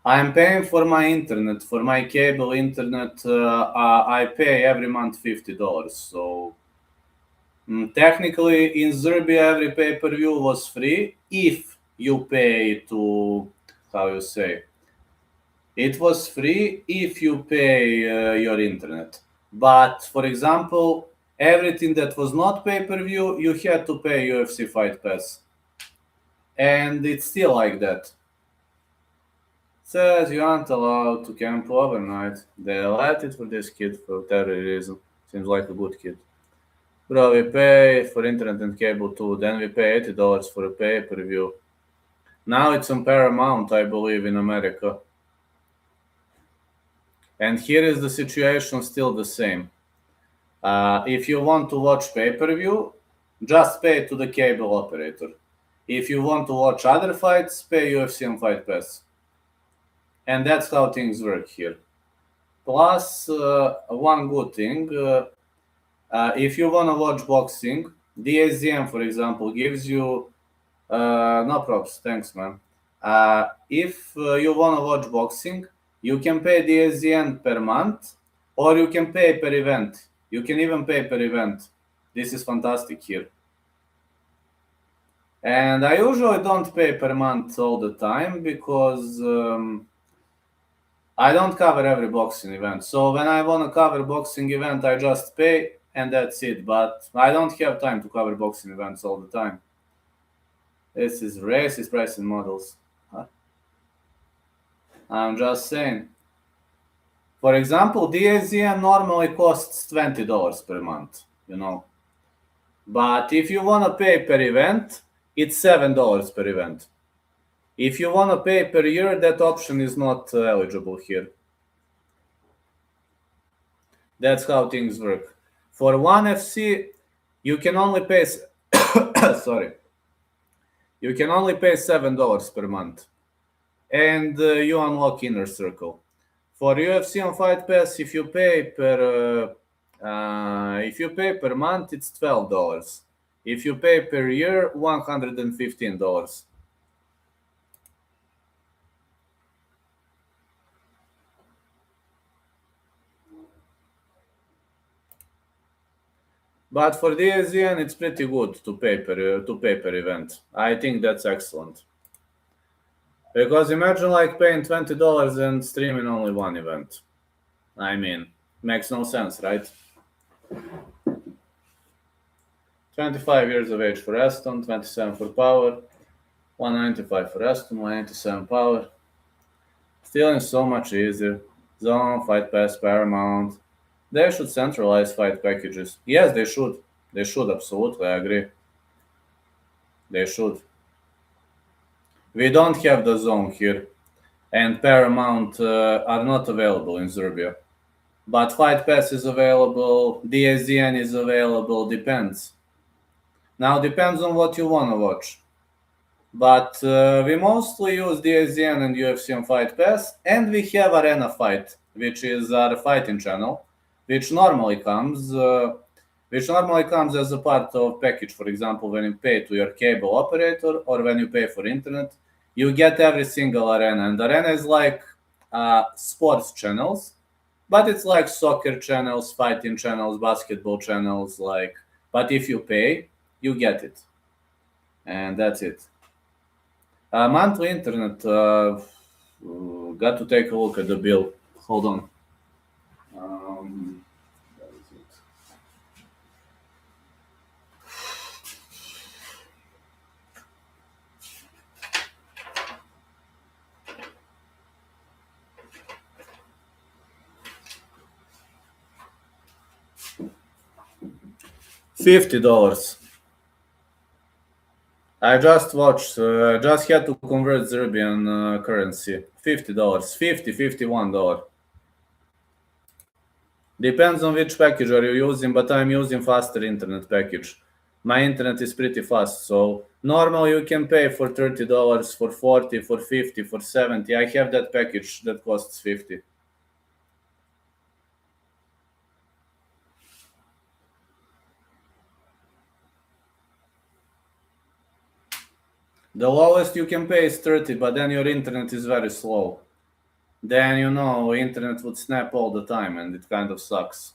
I'm paying for my internet, for my cable internet. I pay every month $50. So technically, in Serbia, every pay-per-view was free if you pay to, how you say, it was free if you pay your internet. But for example, everything that was not pay-per-view, you had to pay UFC Fight Pass. And it's still like that. Says you aren't allowed to camp overnight. They allowed it for this kid for whatever reason. Seems like a good kid. Bro, we pay for internet and cable too. Then we pay $80 for a pay-per-view. Now it's on Paramount, I believe, in America. And here is the situation still the same. If you want to watch pay-per-view, just pay to the cable operator. If you want to watch other fights, pay UFC and Fight Pass. And that's how things work here. Plus, one good thing, if you want to watch boxing, DAZN, for example, gives you no props, thanks, man. If you want to watch boxing, you can pay DAZN per month, or you can pay per event. You can even pay per event. This is fantastic here. And I usually don't pay per month all the time because I don't cover every boxing event. So when I want to cover boxing event, I just pay and that's it. But I don't have time to cover boxing events all the time. This is racist pricing models. I'm just saying. For example, DAZN normally costs $20 per month, you know. But if you want to pay per event, it's $7 per event. If you want to pay per year, that option is not eligible here. That's how things work. For one FC, you can only pay sorry. You can only pay $7 per month. And you unlock Inner Circle. For UFC on Fight Pass, if you pay per month, it's $12. If you pay per year, $115. But for the ASEAN, it's pretty good to pay per event. I think that's excellent. Because imagine like paying $20 and streaming only one event. I mean, makes no sense, right? 25 years of age for Aston, 27 for Power, 195 for Aston, 187 Power. Stealing so much easier. Zone, Fight Pass, Paramount. They should centralize fight packages. Yes, they should. They should, absolutely, I agree. They should. We don't have the zone here, and Paramount are not available in Serbia. But Fight Pass is available, DAZN is available, depends. Now, depends on what you want to watch. But we mostly use DAZN and UFC on Fight Pass, and we have Arena Fight, which is our fighting channel, which normally comes as a part of package. For example, when you pay to your cable operator or when you pay for internet, you get every single arena. And arena is like sports channels, but it's like soccer channels, fighting channels, basketball channels. But if you pay, you get it, and that's it. Monthly internet. Got to take a look at the bill. Hold on. That is it. $50. I just watched, just had to convert Serbian currency. $50, $51. Depends on which package are you using, but I'm using faster internet package. My internet is pretty fast, so normally you can pay for $30, for 40, for 50, for 70. I have that package that costs 50. The lowest you can pay is 30, but then your internet is very slow. Then internet would snap all the time and it kind of sucks.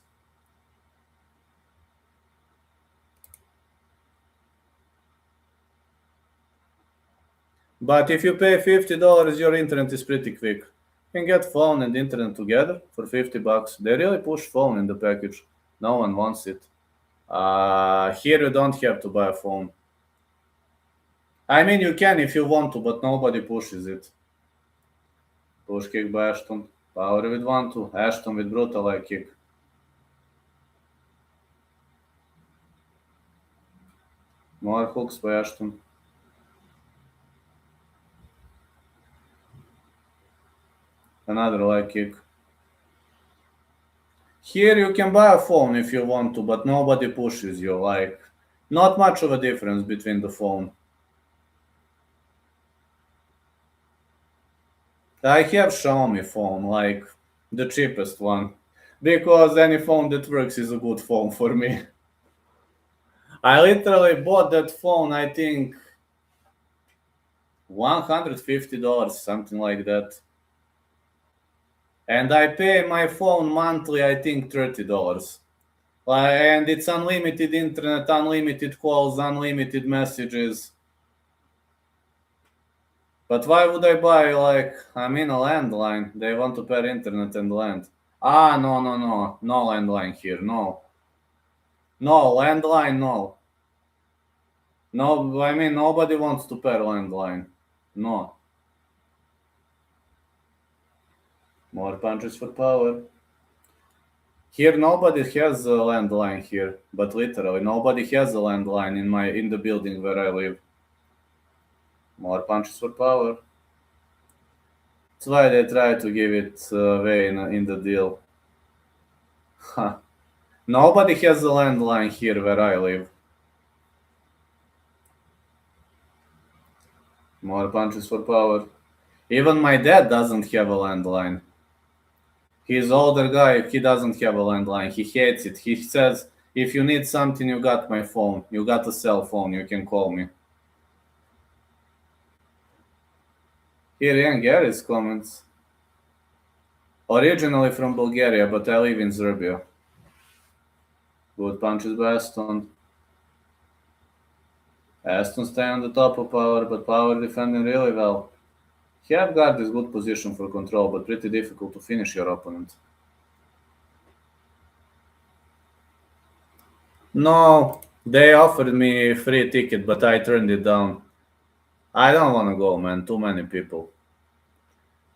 But if you pay $50, your internet is pretty quick. You can get phone and internet together for $50. They really push phone in the package. No one wants it. Here you don't have to buy a phone. I mean, you can if you want to, but nobody pushes it. Push kick by Ashton. Power with 1-2. Ashton with brutal eye kick. More hooks by Ashton. Another leg kick. Here you can buy a phone if you want to, but nobody pushes you. Like, not much of a difference between the phone. I have Xiaomi phone, like the cheapest one, because any phone that works is a good phone for me. I literally bought that phone, I think $150, something like that. And I pay my phone monthly, I think $30. And it's unlimited internet, unlimited calls, unlimited messages. But why would I buy, I'm in a landline. They want to pair internet and land. No. No landline here, no. No, landline, no. No, I mean, nobody wants to pair landline. No. More punches for power. Here, nobody has a landline here, but literally, nobody has a landline in the building where I live. More punches for power. That's why they try to give it away in the deal. Huh. Nobody has a landline here where I live. More punches for power. Even my dad doesn't have a landline. He's older guy, he doesn't have a landline. He hates it. He says, if you need something, you got my phone. You got a cell phone, you can call me. Here Ian Gary's comments. Originally from Bulgaria, but I live in Serbia. Good punches by Aston. Aston stay on the top of power, but power defending really well. Half guard is good position for control, but pretty difficult to finish your opponent. No, they offered me free ticket, but I turned it down. I don't want to go, man. Too many people.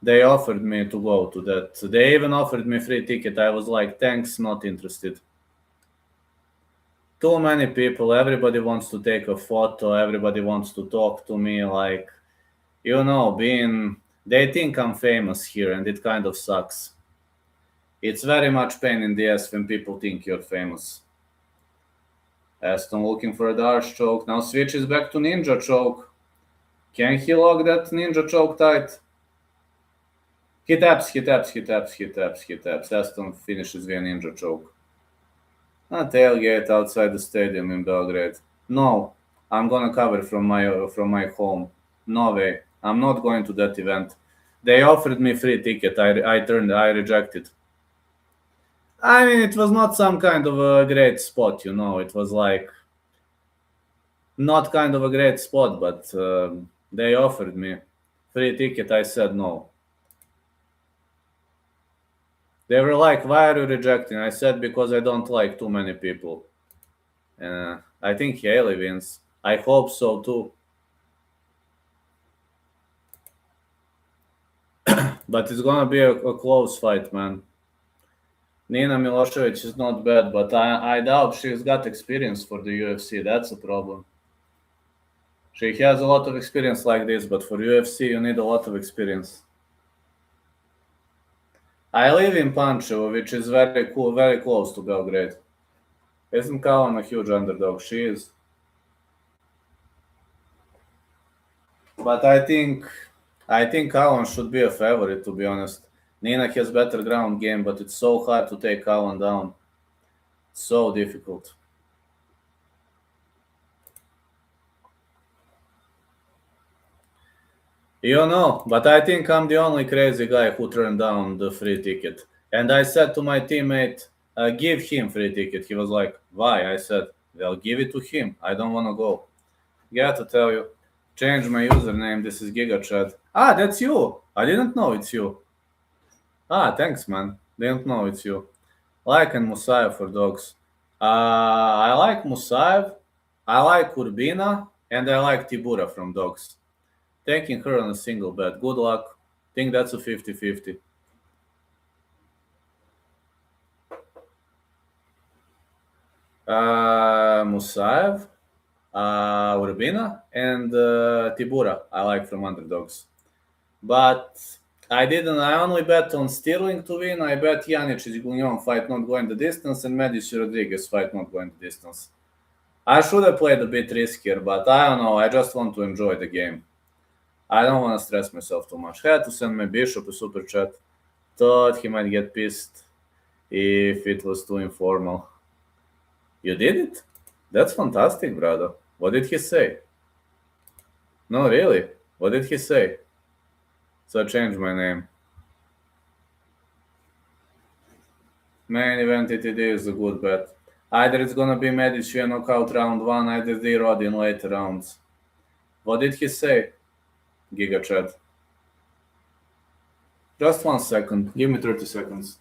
They offered me to go to that. They even offered me free ticket. I was like, thanks, not interested. Too many people. Everybody wants to take a photo. Everybody wants to talk to me. Like, they think I'm famous here, and it kind of sucks. It's very much pain in the ass when people think you're famous. Aston looking for a Darsh choke. Now switches back to Ninja choke. Can he lock that Ninja choke tight? He taps. Aston finishes via Ninja choke. A tailgate outside the stadium in Belgrade. No, I'm gonna cover from my home. No way. I'm not going to that event. They offered me free ticket. I rejected. I mean, it was not some kind of a great spot, It was like not kind of a great spot, but they offered me free ticket. I said no. They were like, "Why are you rejecting?" I said, "Because I don't like too many people." I think Haley wins. I hope so too. But it's gonna be a close fight, man. Nina Milosevic is not bad, but I doubt she's got experience for the UFC. That's a problem. She has a lot of experience like this, but for UFC you need a lot of experience. I live in Pančevo, which is very cool, very close to Belgrade. Isn't Kalon a huge underdog? She is. But I think Kalon should be a favorite, to be honest. Nina has better ground game, but it's so hard to take Kalon down. So difficult. You know, but I think I'm the only crazy guy who turned down the free ticket. And I said to my teammate, give him free ticket. He was like, why? I said, well, give it to him. I don't want to go. Got to tell you, change my username. This is GigaChat. Ah, that's you. I didn't know it's you. Ah, thanks, man. Didn't know it's you. Like and Musaev for dogs. I like Musaev. I like Urbina. And I like Tibura from dogs. Taking her on a single bet. Good luck. Think that's a 50-50. Musaev, Urbina, and Tibura I like from underdogs. But I only bet on Sterling to win. I bet Janic is Gugnon fight not going the distance and Medici Rodriguez fight not going the distance. I should have played a bit riskier, but I don't know. I just want to enjoy the game. I don't want to stress myself too much. Had to send my Bishop a super chat. Thought he might get pissed if it was too informal. You did it? That's fantastic, brother. What did he say? No, really? What did he say? So I changed my name. Main event TTD is a good bet. Either it's gonna be Medici knockout round 1, either D-Rod in later rounds. What did he say? GigaChat. Just 1 second. Give me 30 seconds.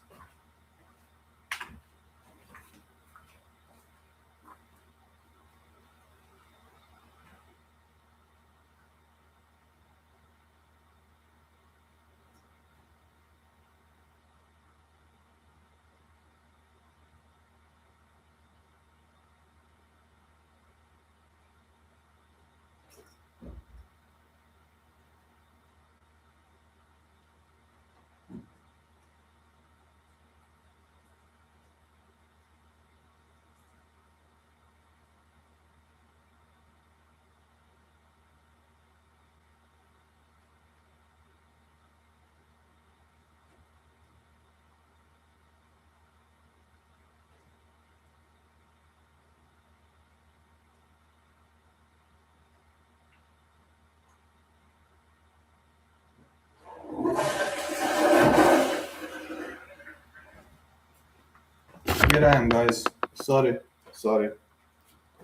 Here I am, guys. Sorry.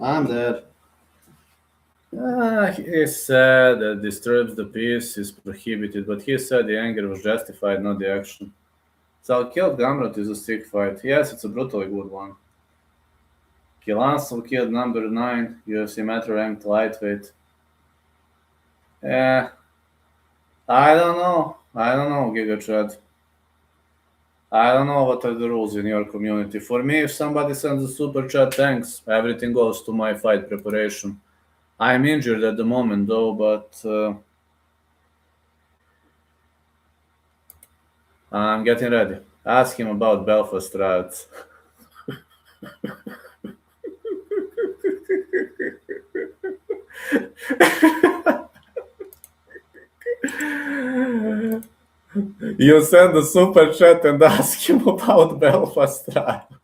I'm there. He said that disturbs the peace is prohibited, but he said the anger was justified, not the action. So killed Gamrot is a sick fight. Yes, it's a brutally good one. Kilansov killed number 9, UFC Metro ranked lightweight. I don't know, GigaChat. I don't know what are the rules in your community. For me, if somebody sends a super chat, thanks. Everything goes to my fight preparation. I'm injured at the moment, though, but I'm getting ready. Ask him about Belfast riots. You send a super chat and ask him about Belfast riots.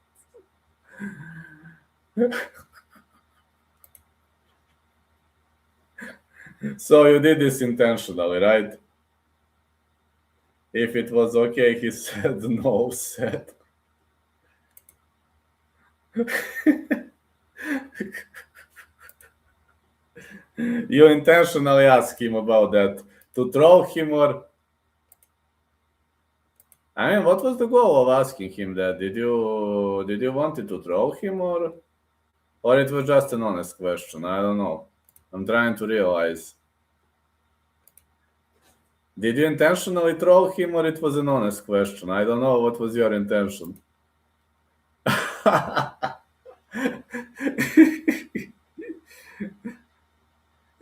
So you did this intentionally, right? If it was okay, he said no, said. You intentionally ask him about that to troll him, or I mean, what was the goal of asking him that? Did you wanted to troll him, or it was just an honest question? I don't know. I'm trying to realize. Did you intentionally troll him, or it was an honest question? I don't know what was your intention.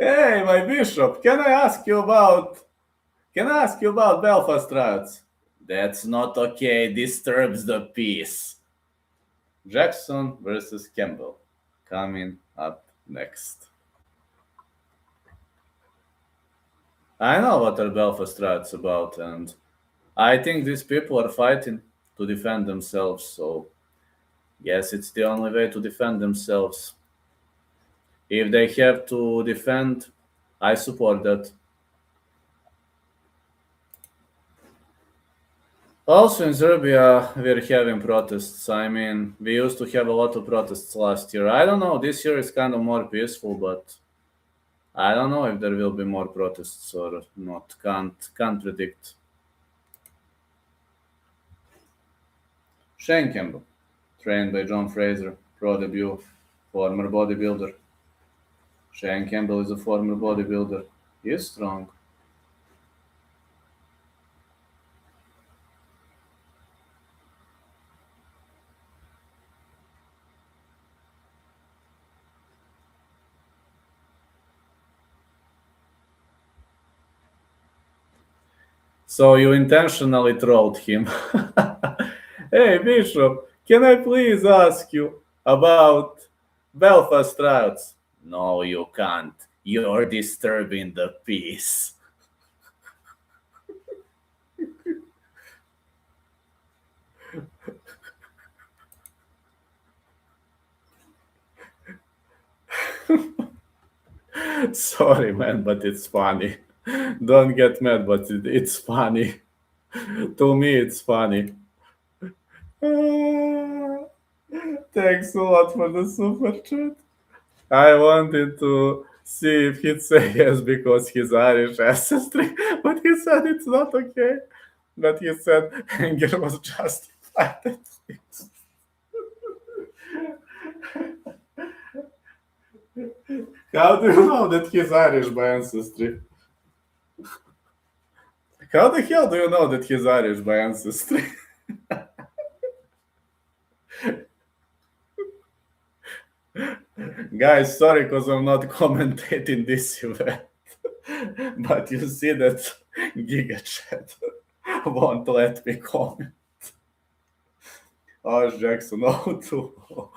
Hey, my bishop, can I ask you about Belfast riots? That's not okay. Disturbs the peace. Jackson versus Campbell. Coming up next. I know what our Belfast riots about, and I think these people are fighting to defend themselves, so yes, it's the only way to defend themselves. If they have to defend, I support that. Also in Serbia, we're having protests. I mean, we used to have a lot of protests last year. I don't know, this year is kind of more peaceful, but I don't know if there will be more protests or not. Can't predict. Shane Campbell, trained by John Fraser, pro debut, former bodybuilder. Shane Campbell is a former bodybuilder. He is strong. So you intentionally trolled him. Hey, Bishop, can I please ask you about Belfast riots? No, you can't. You're disturbing the peace. Sorry, man, but it's funny. Don't get mad, but it's funny. To me, it's funny. Thanks a lot for the super chat. I wanted to see if he'd say yes because he's Irish ancestry, but he said it's not okay. But he said anger was justified. How do you know that he's Irish by ancestry? How the hell do you know that he's Irish by ancestry? Guys, sorry because I'm not commentating this event. But you see that Giga Chat won't let me comment. Oh, Jackson, oh, too.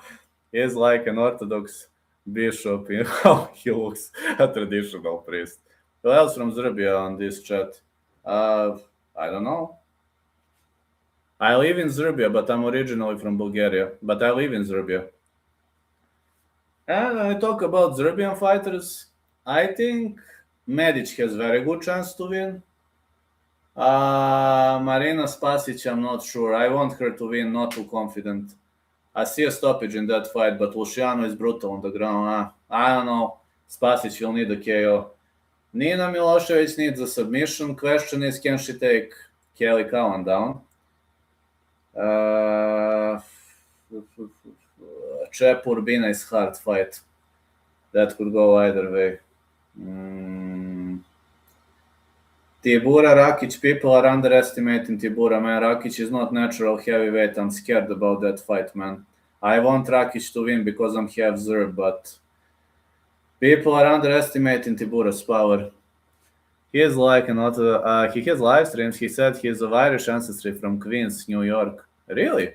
He's like an Orthodox bishop in how he looks, a traditional priest. Who else from Serbia on this chat? I don't know. I live in Serbia, but I'm originally from Bulgaria. But I live in Serbia. And I talk about Serbian fighters. I think Medic has very good chance to win. Marina Spasic, I'm not sure. I want her to win, not too confident. I see a stoppage in that fight, but Luciano is brutal on the ground. I don't know. Spasic will need a KO. Nina Milošević needs a submission. Question is, can she take Kelly Cowan down? Chep Urbina is hard fight. That could go either way. Tibura Rakic, people are underestimating Tibura, man. Rakic is not natural heavyweight. I'm scared about that fight, man. I want Rakic to win because I'm half Zerb, but people are underestimating Tibura's power. He is like another. He has live streams. He said he's of Irish ancestry from Queens, New York. Really?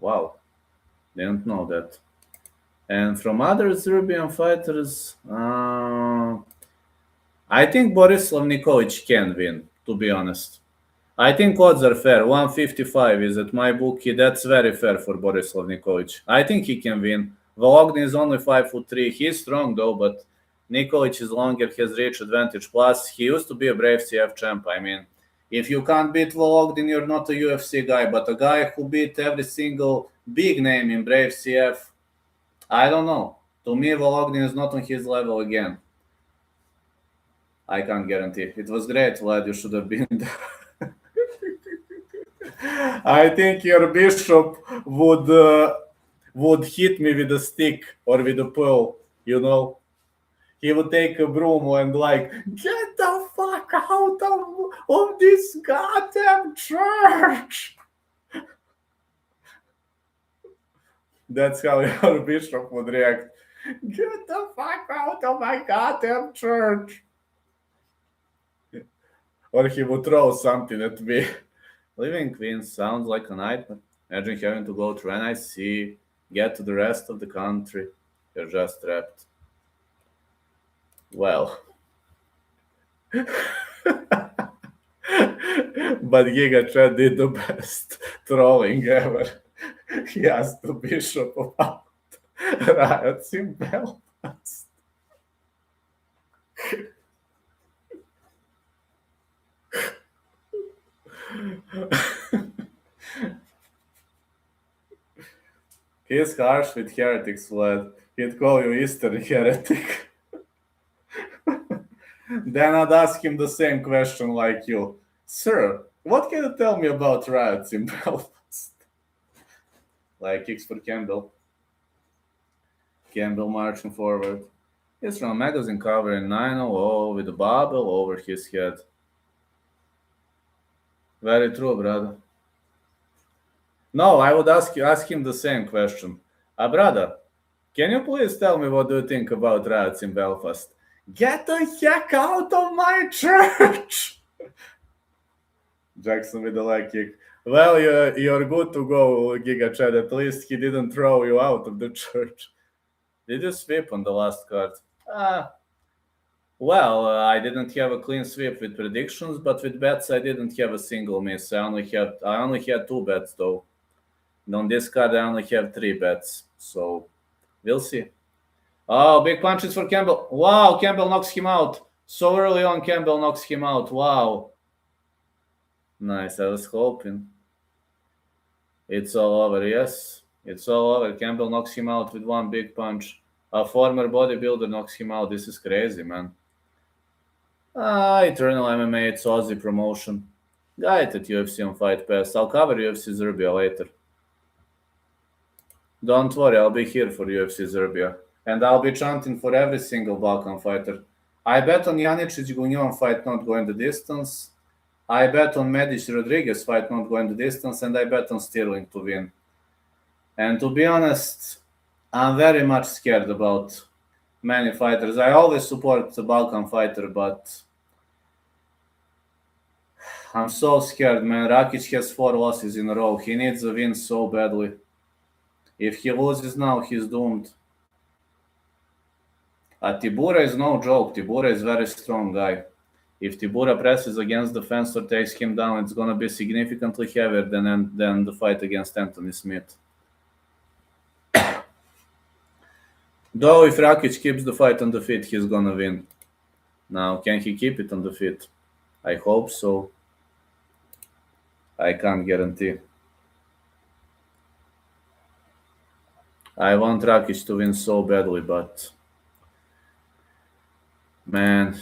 Wow. Didn't know that. And from other Serbian fighters, I think Borislav Nikolic can win, to be honest. I think odds are fair. 155 is at my bookie. That's very fair for Borislav Nikolic. I think he can win. Volognin is only 5'3". He's strong though, but Nikolic is longer, has reach advantage. Plus, he used to be a Brave CF champ. I mean, if you can't beat Volognin, you're not a UFC guy. But a guy who beat every single big name in Brave CF, I don't know. To me, Volognin is not on his level again. I can't guarantee. It was great, Vlad. You should have been there. I think your bishop would hit me with a stick or with a pole, you know. He would take a broom and like, get the fuck out of this goddamn church. That's how your bishop would react. Get the fuck out of my goddamn church. Or he would throw something at me. Living Queen sounds like a nightmare. Imagine having to go through NIC, get to the rest of the country. You're just trapped. Well, but Giga Chad did the best trolling ever. He asked the bishop about riots in Belfast. He's harsh with heretics, Vlad. He'd call you Eastern heretic. Then I'd ask him the same question like you. Sir, what can you tell me about riots in Belfast? Like kicks for Campbell. Campbell marching forward. He's from a magazine cover in 900 with a bubble over his head. Very true, brother. No, I would ask him the same question. Brother, can you please tell me what do you think about riots in Belfast? Get the heck out of my church! Jackson with the leg kick. Well, you're good to go, Giga Chad. At least he didn't throw you out of the church. Did you sweep on the last card? Ah, well, I didn't have a clean sweep with predictions, but with bets I didn't have a single miss. I only had two bets though. And on this card I only have three bets, so we'll see. Oh, big punches for Campbell. Wow, Campbell knocks him out. So early on, Campbell knocks him out. Wow. Nice, I was hoping. It's all over, yes. It's all over. Campbell knocks him out with one big punch. A former bodybuilder knocks him out. This is crazy, man. Eternal MMA, it's Aussie promotion. Guide at UFC on Fight Pass. I'll cover UFC Serbia later. Don't worry, I'll be here for UFC Serbia. And I'll be chanting for every single Balkan fighter. I bet on Janicic Gunyon fight not going the distance. I bet on Medic Rodriguez fight not going the distance. And I bet on Sterling to win. And to be honest, I'm very much scared about many fighters. I always support the Balkan fighter, but I'm so scared, man. Rakic has 4 losses in a row. He needs a win so badly. If he loses now, he's doomed. Tibura is no joke. Tibura is a very strong guy. If Tibura presses against the fence or takes him down, it's going to be significantly heavier than the fight against Anthony Smith. Though if Rakic keeps the fight on the feet, he's going to win. Now, can he keep it on the feet? I hope so. I can't guarantee. I want Rakic to win so badly, but man,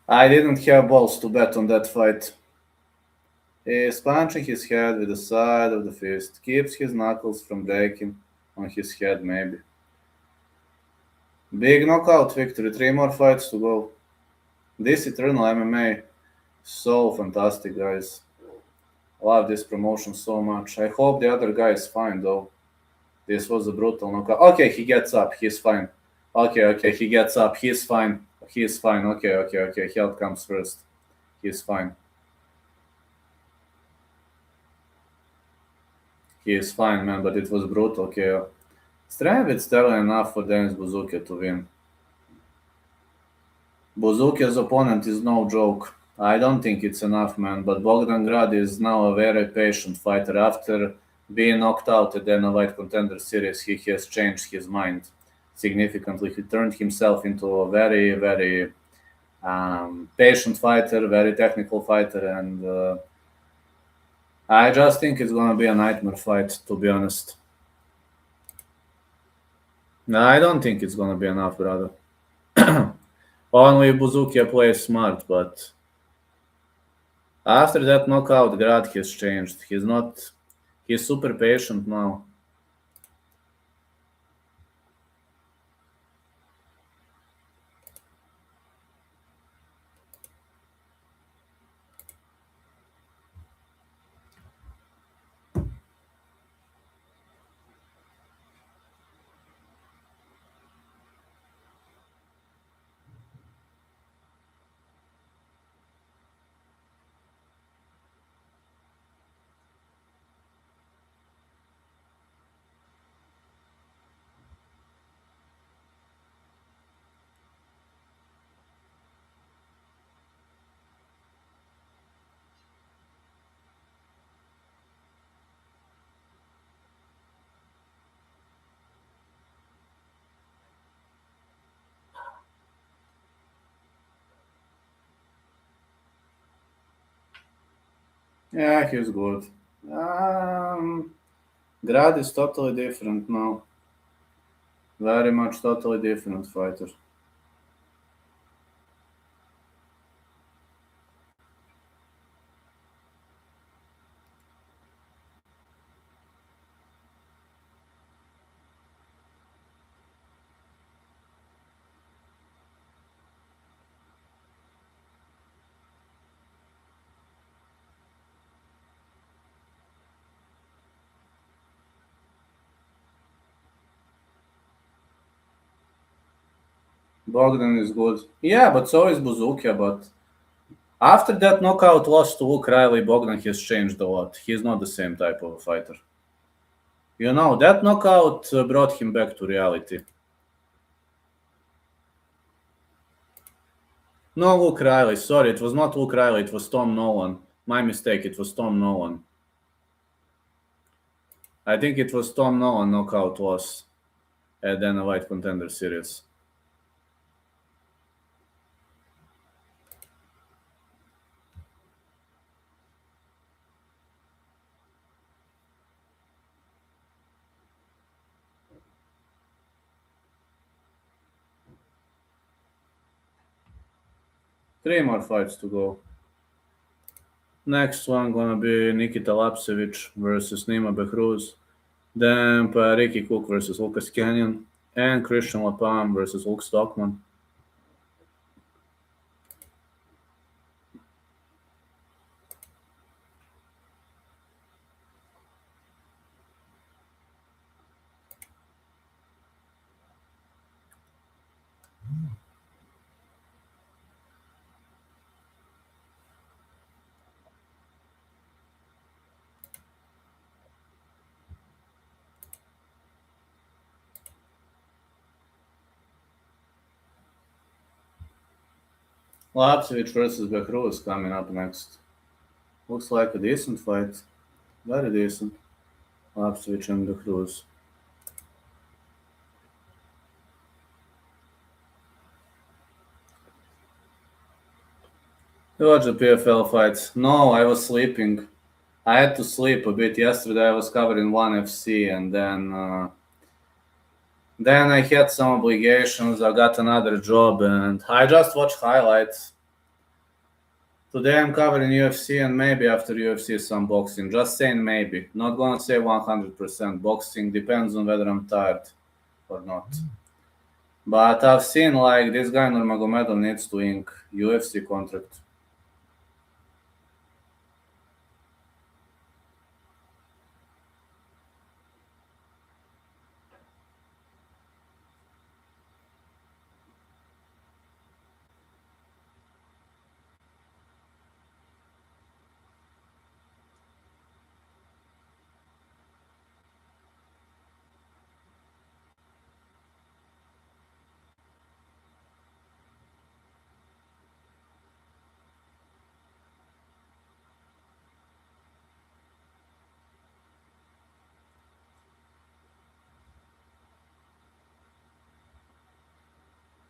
I didn't have balls to bet on that fight. He's punching his head with the side of the fist, keeps his knuckles from breaking on his head, maybe. Big knockout victory, 3 more fights to go. This Eternal MMA, so fantastic, guys. Love this promotion so much. I hope the other guy is fine, though. This was a brutal knockout. Okay, he gets up. He's fine. Okay, he gets up. He's fine. He's fine. Okay. Health comes first. He's fine. He is fine, man, but it was brutal. Okay. Strength with Sterling enough for Denis Buzuke to win. Buzuke's opponent is no joke. I don't think it's enough, man, but Bogdan Grad is now a very patient fighter. After being knocked out at the Dana White Contender Series, he has changed his mind significantly. He turned himself into a very, very patient fighter, very technical fighter, and I just think it's going to be a nightmare fight, to be honest. No, I don't think it's going to be enough, brother. Only Buzuki plays smart, but after that knockout, Grad has changed. He's super patient now. Yeah, he's good. Um, Grad is totally different now. Very much totally different fighter. Bogdan is good. Yeah, but so is Buzukia. But after that knockout loss to Luke Riley, Bogdan has changed a lot. He's not the same type of a fighter. You know, that knockout brought him back to reality. No, Luke Riley. Sorry, it was not Luke Riley. It was Tom Nolan. My mistake. It was Tom Nolan. I think it was Tom Nolan knockout loss at Dana White Contender Series. 3 more fights to go. Next one gonna be Nikita Lapsevich versus Nima Behruz. Then Ricky Cook versus Lucas Canyon. And Christian Lapham versus Luke Stockman. Lapsevich versus Behruz coming up next. Looks like a decent fight. Very decent. Lapsevich and Behruz. You watch the PFL fights? No, I was sleeping. I had to sleep a bit yesterday. I was covering ONE FC, and then I had some obligations. I got another job, and I just watched highlights. Today I'm covering UFC, and maybe after UFC some boxing. Just saying maybe. Not gonna say 100% boxing. Depends on whether I'm tired or not. But I've seen like this guy Nurmagomedov needs to ink UFC contract.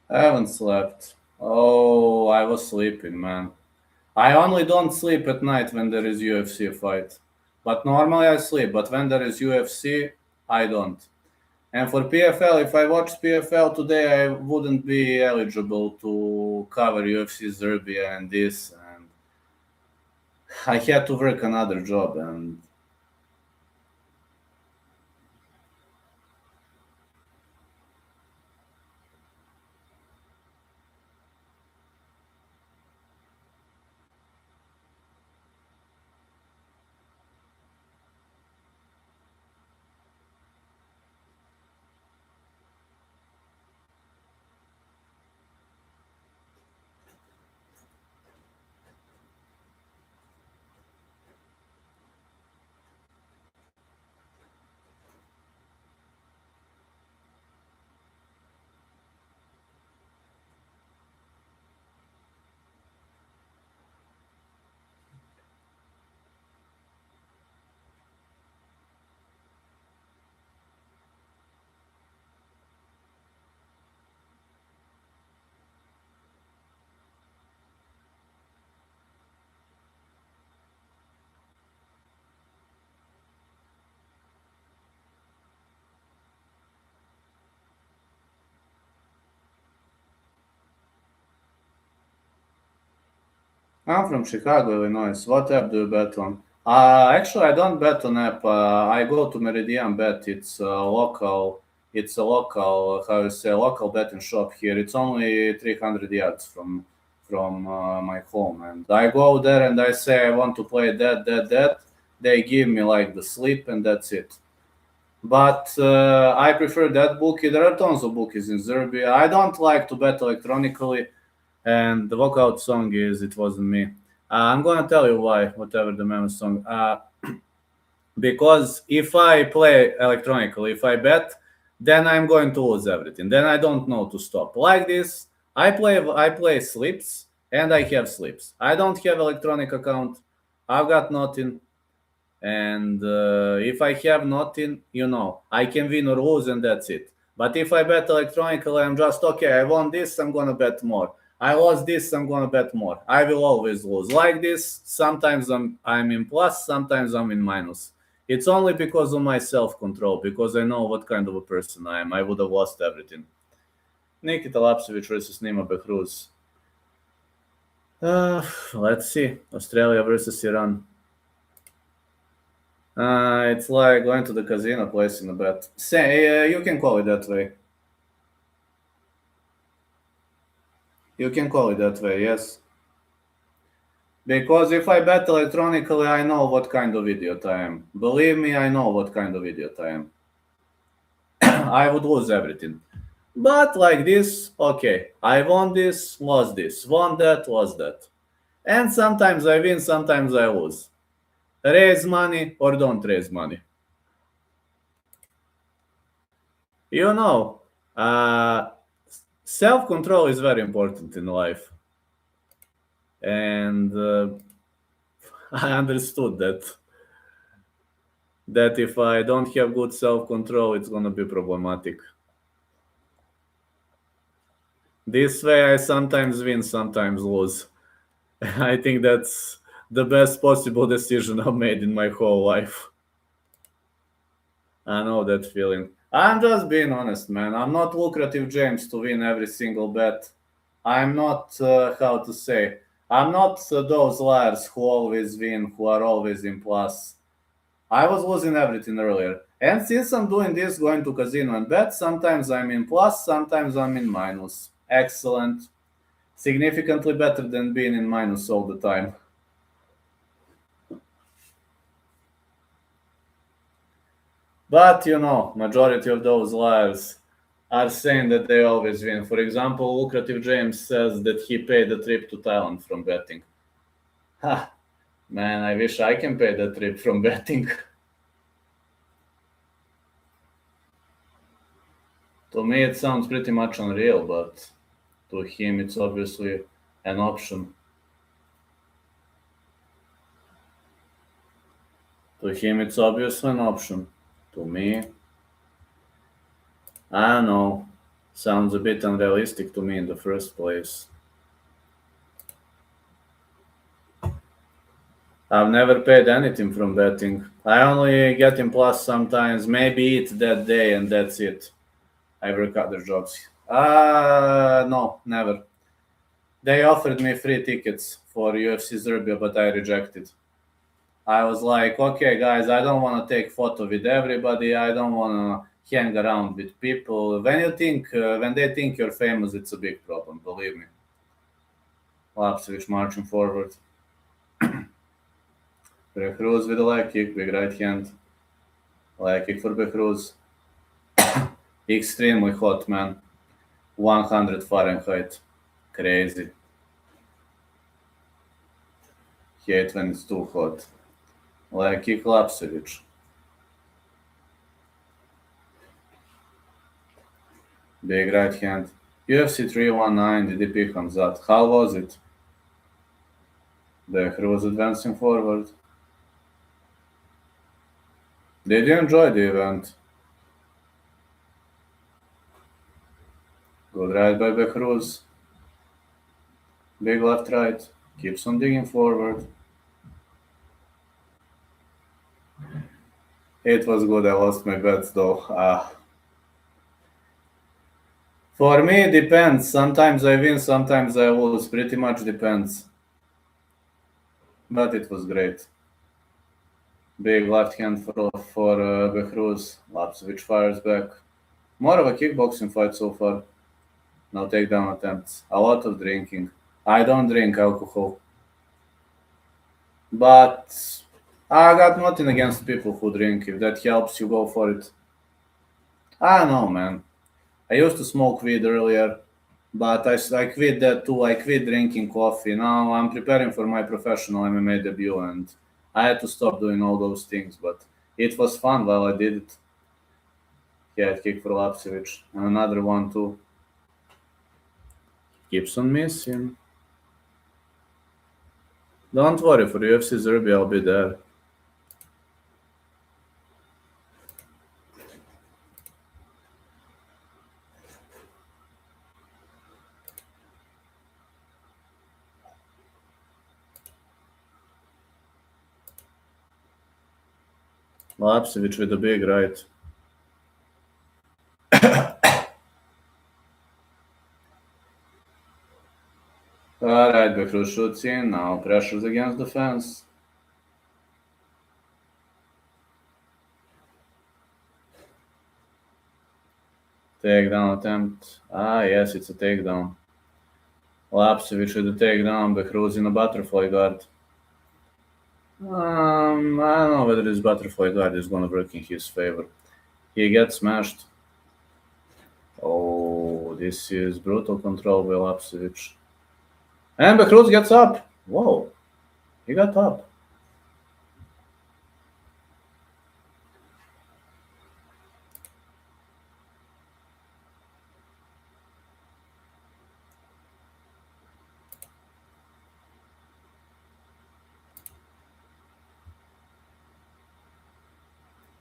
I haven't slept. Oh, I was sleeping, man. I only don't sleep at night when there is UFC fight. But normally I sleep, but when there is UFC, I don't. And for PFL, if I watched PFL today, I wouldn't be eligible to cover UFC Serbia and this. And I had to work another job, and I'm from Chicago, Illinois. What app do you bet on? Actually, I don't bet on app. I go to Meridian Bet. It's a local. It's a local. How you say? Local betting shop here. It's only 300 yards from my home, and I go there and I say I want to play that. They give me like the slip, and that's it. But I prefer that bookie. There are tons of bookies in Serbia. I don't like to bet electronically, and the walkout song is "It Wasn't Me." I'm gonna tell you why. Whatever the name of the song, because if I play electronically, if I bet, then I'm going to lose everything. Then I don't know to stop. Like this, I play slips, and I have slips. I don't have electronic account. I've got nothing. And if I have nothing, I can win or lose, and that's it. But if I bet electronically, I'm just okay. I won this, I'm gonna bet more. I lost this, I'm gonna bet more. I will always lose. Like this, sometimes I'm in plus, sometimes I'm in minus. It's only because of my self-control, because I know what kind of a person I am. I would have lost everything. Nikita Lapsevic versus Nima Behruz. Let's see. Australia versus Iran. It's like going to the casino, placing a bet. Say, you can call it that way. You can call it that way, yes. Because if I bet electronically, I know what kind of idiot I am. Believe me, I know what kind of idiot I am. I would lose everything. But like this, okay, I won this, lost this, won that, lost that. And sometimes I win, sometimes I lose. Raise money or don't raise money. You know, self-control is very important in life. And I understood that if I don't have good self-control, it's gonna be problematic. This way, I sometimes win, sometimes lose. I think that's the best possible decision I've made in my whole life. I know that feeling. I'm just being honest, man. I'm not lucrative James to win every single bet. I'm not, how to say, I'm not those liars who always win, who are always in plus. I was losing everything earlier. And since I'm doing this, going to casino and bet, sometimes I'm in plus, sometimes I'm in minus. Excellent. Significantly better than being in minus all the time. But majority of those liars are saying that they always win. For example, Lucrative James says that he paid the trip to Thailand from betting. Ha, man, I wish I can pay the trip from betting. To me, it sounds pretty much unreal, but to him, it's obviously an option. To him, it's obviously an option. To me, I don't know. Sounds a bit unrealistic to me in the first place. I've never paid anything from betting. I only get in plus sometimes, maybe eat that day, and that's it. I work other jobs. No, never. They offered me free tickets for UFC Serbia, but I rejected. I was like, okay, guys, I don't want to take photo with everybody. I don't want to hang around with people. When they think you're famous, it's a big problem. Believe me. Lapsevic marching forward. Behruz with a leg kick, big right hand. Leg kick for Behruz. Extremely hot, man. 100 Fahrenheit. Crazy. Hate when it's too hot. Leg kick Lapsevic. Big right hand. UFC 319, DDP Hamzat. How was it? Behruz advancing forward. Did you enjoy the event? Good right by Behruz. Big left right. Keeps on digging forward. It was good. I lost my bets though. For me, it depends. Sometimes I win, sometimes I lose. Pretty much depends. But it was great. Big left hand for Behruz. Lapsevich fires back. More of a kickboxing fight so far. No takedown attempts. A lot of drinking. I don't drink alcohol. But I got nothing against people who drink. If that helps you, go for it. I don't know, man. I used to smoke weed earlier, but I quit that too. I quit drinking coffee. Now I'm preparing for my professional MMA debut, and I had to stop doing all those things. But it was fun while I did it. He had kick for Lapsevich, and another one too. Keeps on missing. Don't worry, for UFC Serbia, I'll be there. Lapsevich with a big right. Alright, Behruz shoots in, now pressures against the fence. Takedown attempt. Ah, yes, it's a takedown. Lapsevich with a takedown, Behruz in a butterfly guard. I don't know whether this butterfly guard is gonna work in his favor. He gets smashed. Oh, this is brutal control by Lapsevich. And Behruz gets up. Whoa, he got up.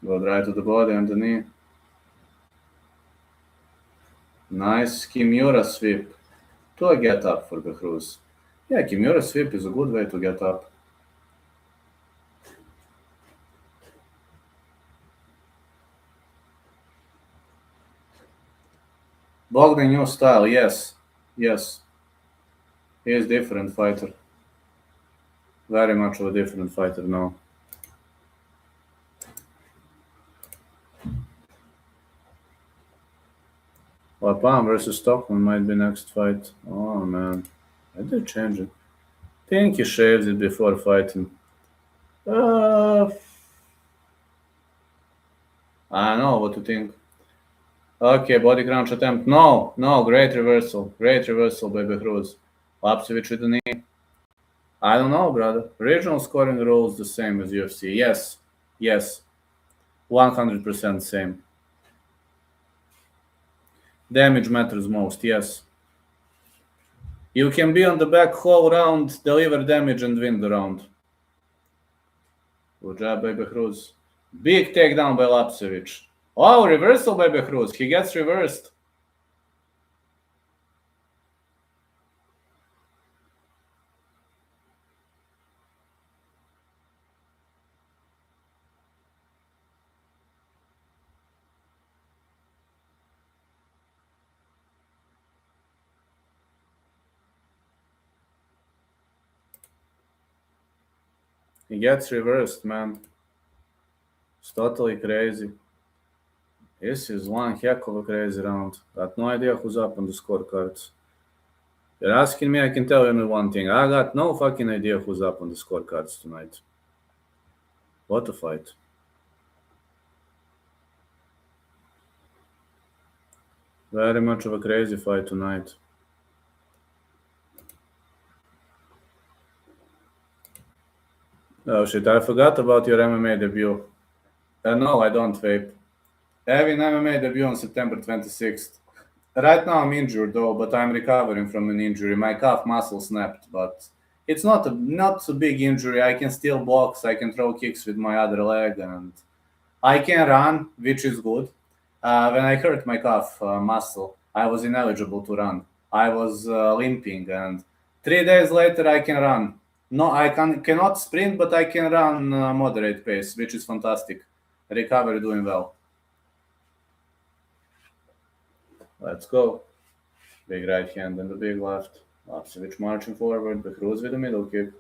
Go right to the body and the knee. Nice Kimura sweep. To a get up for Behruz. Yeah, Kimura sweep is a good way to get up. Bogdan new style, yes. Yes. He is different fighter. Very much of a different fighter now. Lapham versus Stockman might be next fight. Oh man. I did change it. Think he shaved it before fighting. I know what to think. Okay, body crunch attempt. No, great reversal. Great reversal by Behruz. Lapsevich with the knee. I don't know, brother. Regional scoring rules the same as UFC. Yes. 100% same. Damage matters most, yes. You can be on the back whole round, deliver damage, and win the round. Good job by Behruz. Big takedown by Lapsevich. Oh, reversal by Behruz. He gets reversed. He gets reversed, man. It's totally crazy. This is one heck of a crazy round. Got no idea who's up on the scorecards. You're asking me, I can tell you only one thing. I got no fucking idea who's up on the scorecards tonight. What a fight. Very much of a crazy fight tonight. Oh shit, I forgot about your MMA debut. No, I don't vape. Having MMA debut on September 26th. Right now I'm injured though, but I'm recovering from an injury. My calf muscle snapped, but it's not a big injury. I can still box, I can throw kicks with my other leg, and I can run, which is good. When I hurt my calf muscle, I was ineligible to run. I was limping, and 3 days later I can run. No, I cannot sprint, but I can run moderate pace, which is fantastic. Recovery doing well. Let's go. Big right hand and the big left. Lapsevich marching forward. Behruz with the middle kick.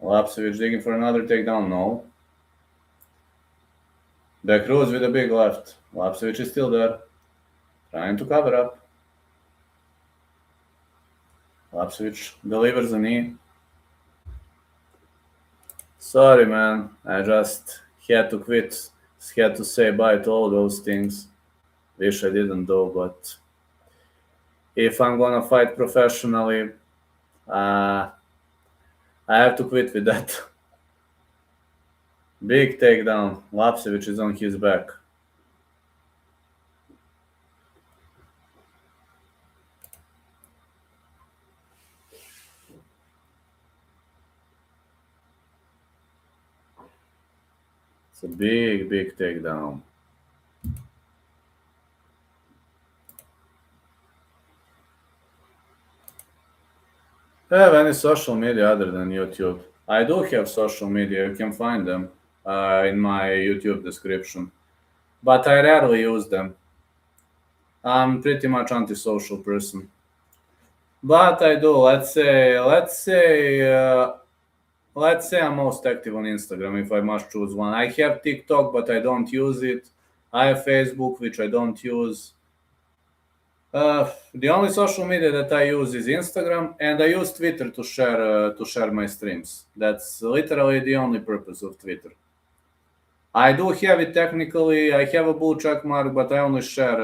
Lapsevich digging for another takedown, no. Back Rose with a big left. Lapsevich is still there. Trying to cover up. Lapsevich delivers a knee. Sorry, man. I just had to quit. Had to say bye to all those things. Wish I didn't though, but if I'm gonna fight professionally, I have to quit with that. Big takedown. Lapsevich is on his back. It's a big, big takedown. Do you have any social media other than YouTube? I do have social media. You can find them in my YouTube description. But I rarely use them. I'm pretty much antisocial person. But I do. Let's say I'm most active on Instagram if I must choose one. I have TikTok, but I don't use it. I have Facebook, which I don't use. The only social media that I use is Instagram, and I use Twitter to share my streams. That's literally the only purpose of Twitter. I do have it technically. I have a blue check mark, but I only share.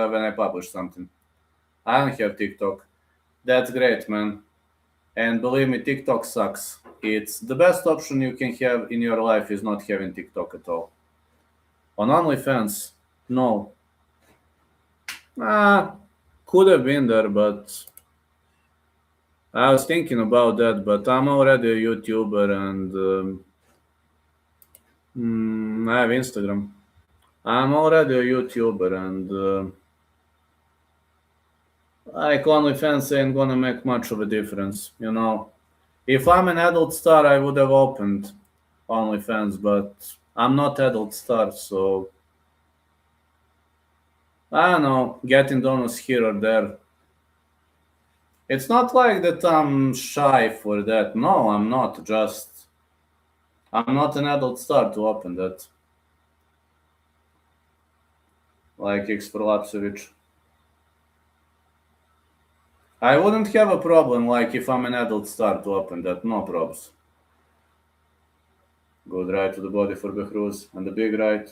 When I publish something. I don't have TikTok. That's great, man. And believe me, TikTok sucks. It's the best option you can have in your life is not having TikTok at all. On OnlyFans, no. Could have been there, but I was thinking about that. But I'm already a YouTuber, and I have Instagram. I'm already a YouTuber, and like OnlyFans ain't gonna make much of a difference, you know. If I'm an adult star, I would have opened OnlyFans, but I'm not adult star, so I don't know, getting donuts here or there. It's not like that I'm shy for that. No, I'm not. Just I'm not an adult star to open that. Like X for Lapsevich. I wouldn't have a problem like if I'm an adult star to open that. No probs. Good right to the body for Behruz and the big right.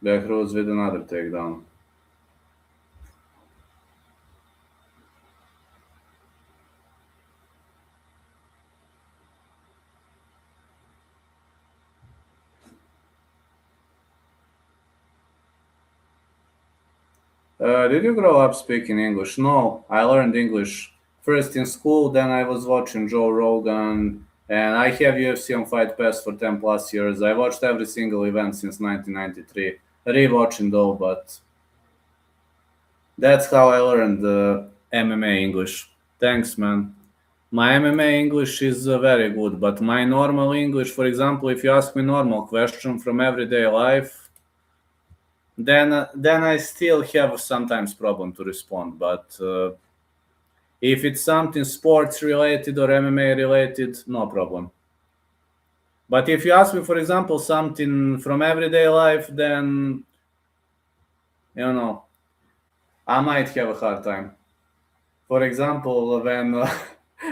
Behruz with another takedown. Did you grow up speaking English? No, I learned English first in school, then I was watching Joe Rogan, and I have UFC on Fight Pass for 10 plus years. I watched every single event since 1993. Rewatching though, but that's how I learned MMA English. Thanks, man. My MMA English is very good, but my normal English, for example, if you ask me normal question from everyday life, then I still have sometimes problem to respond. But if it's something sports related or MMA related, no problem. But if you ask me, for example, something from everyday life, then you know I might have a hard time. For example, when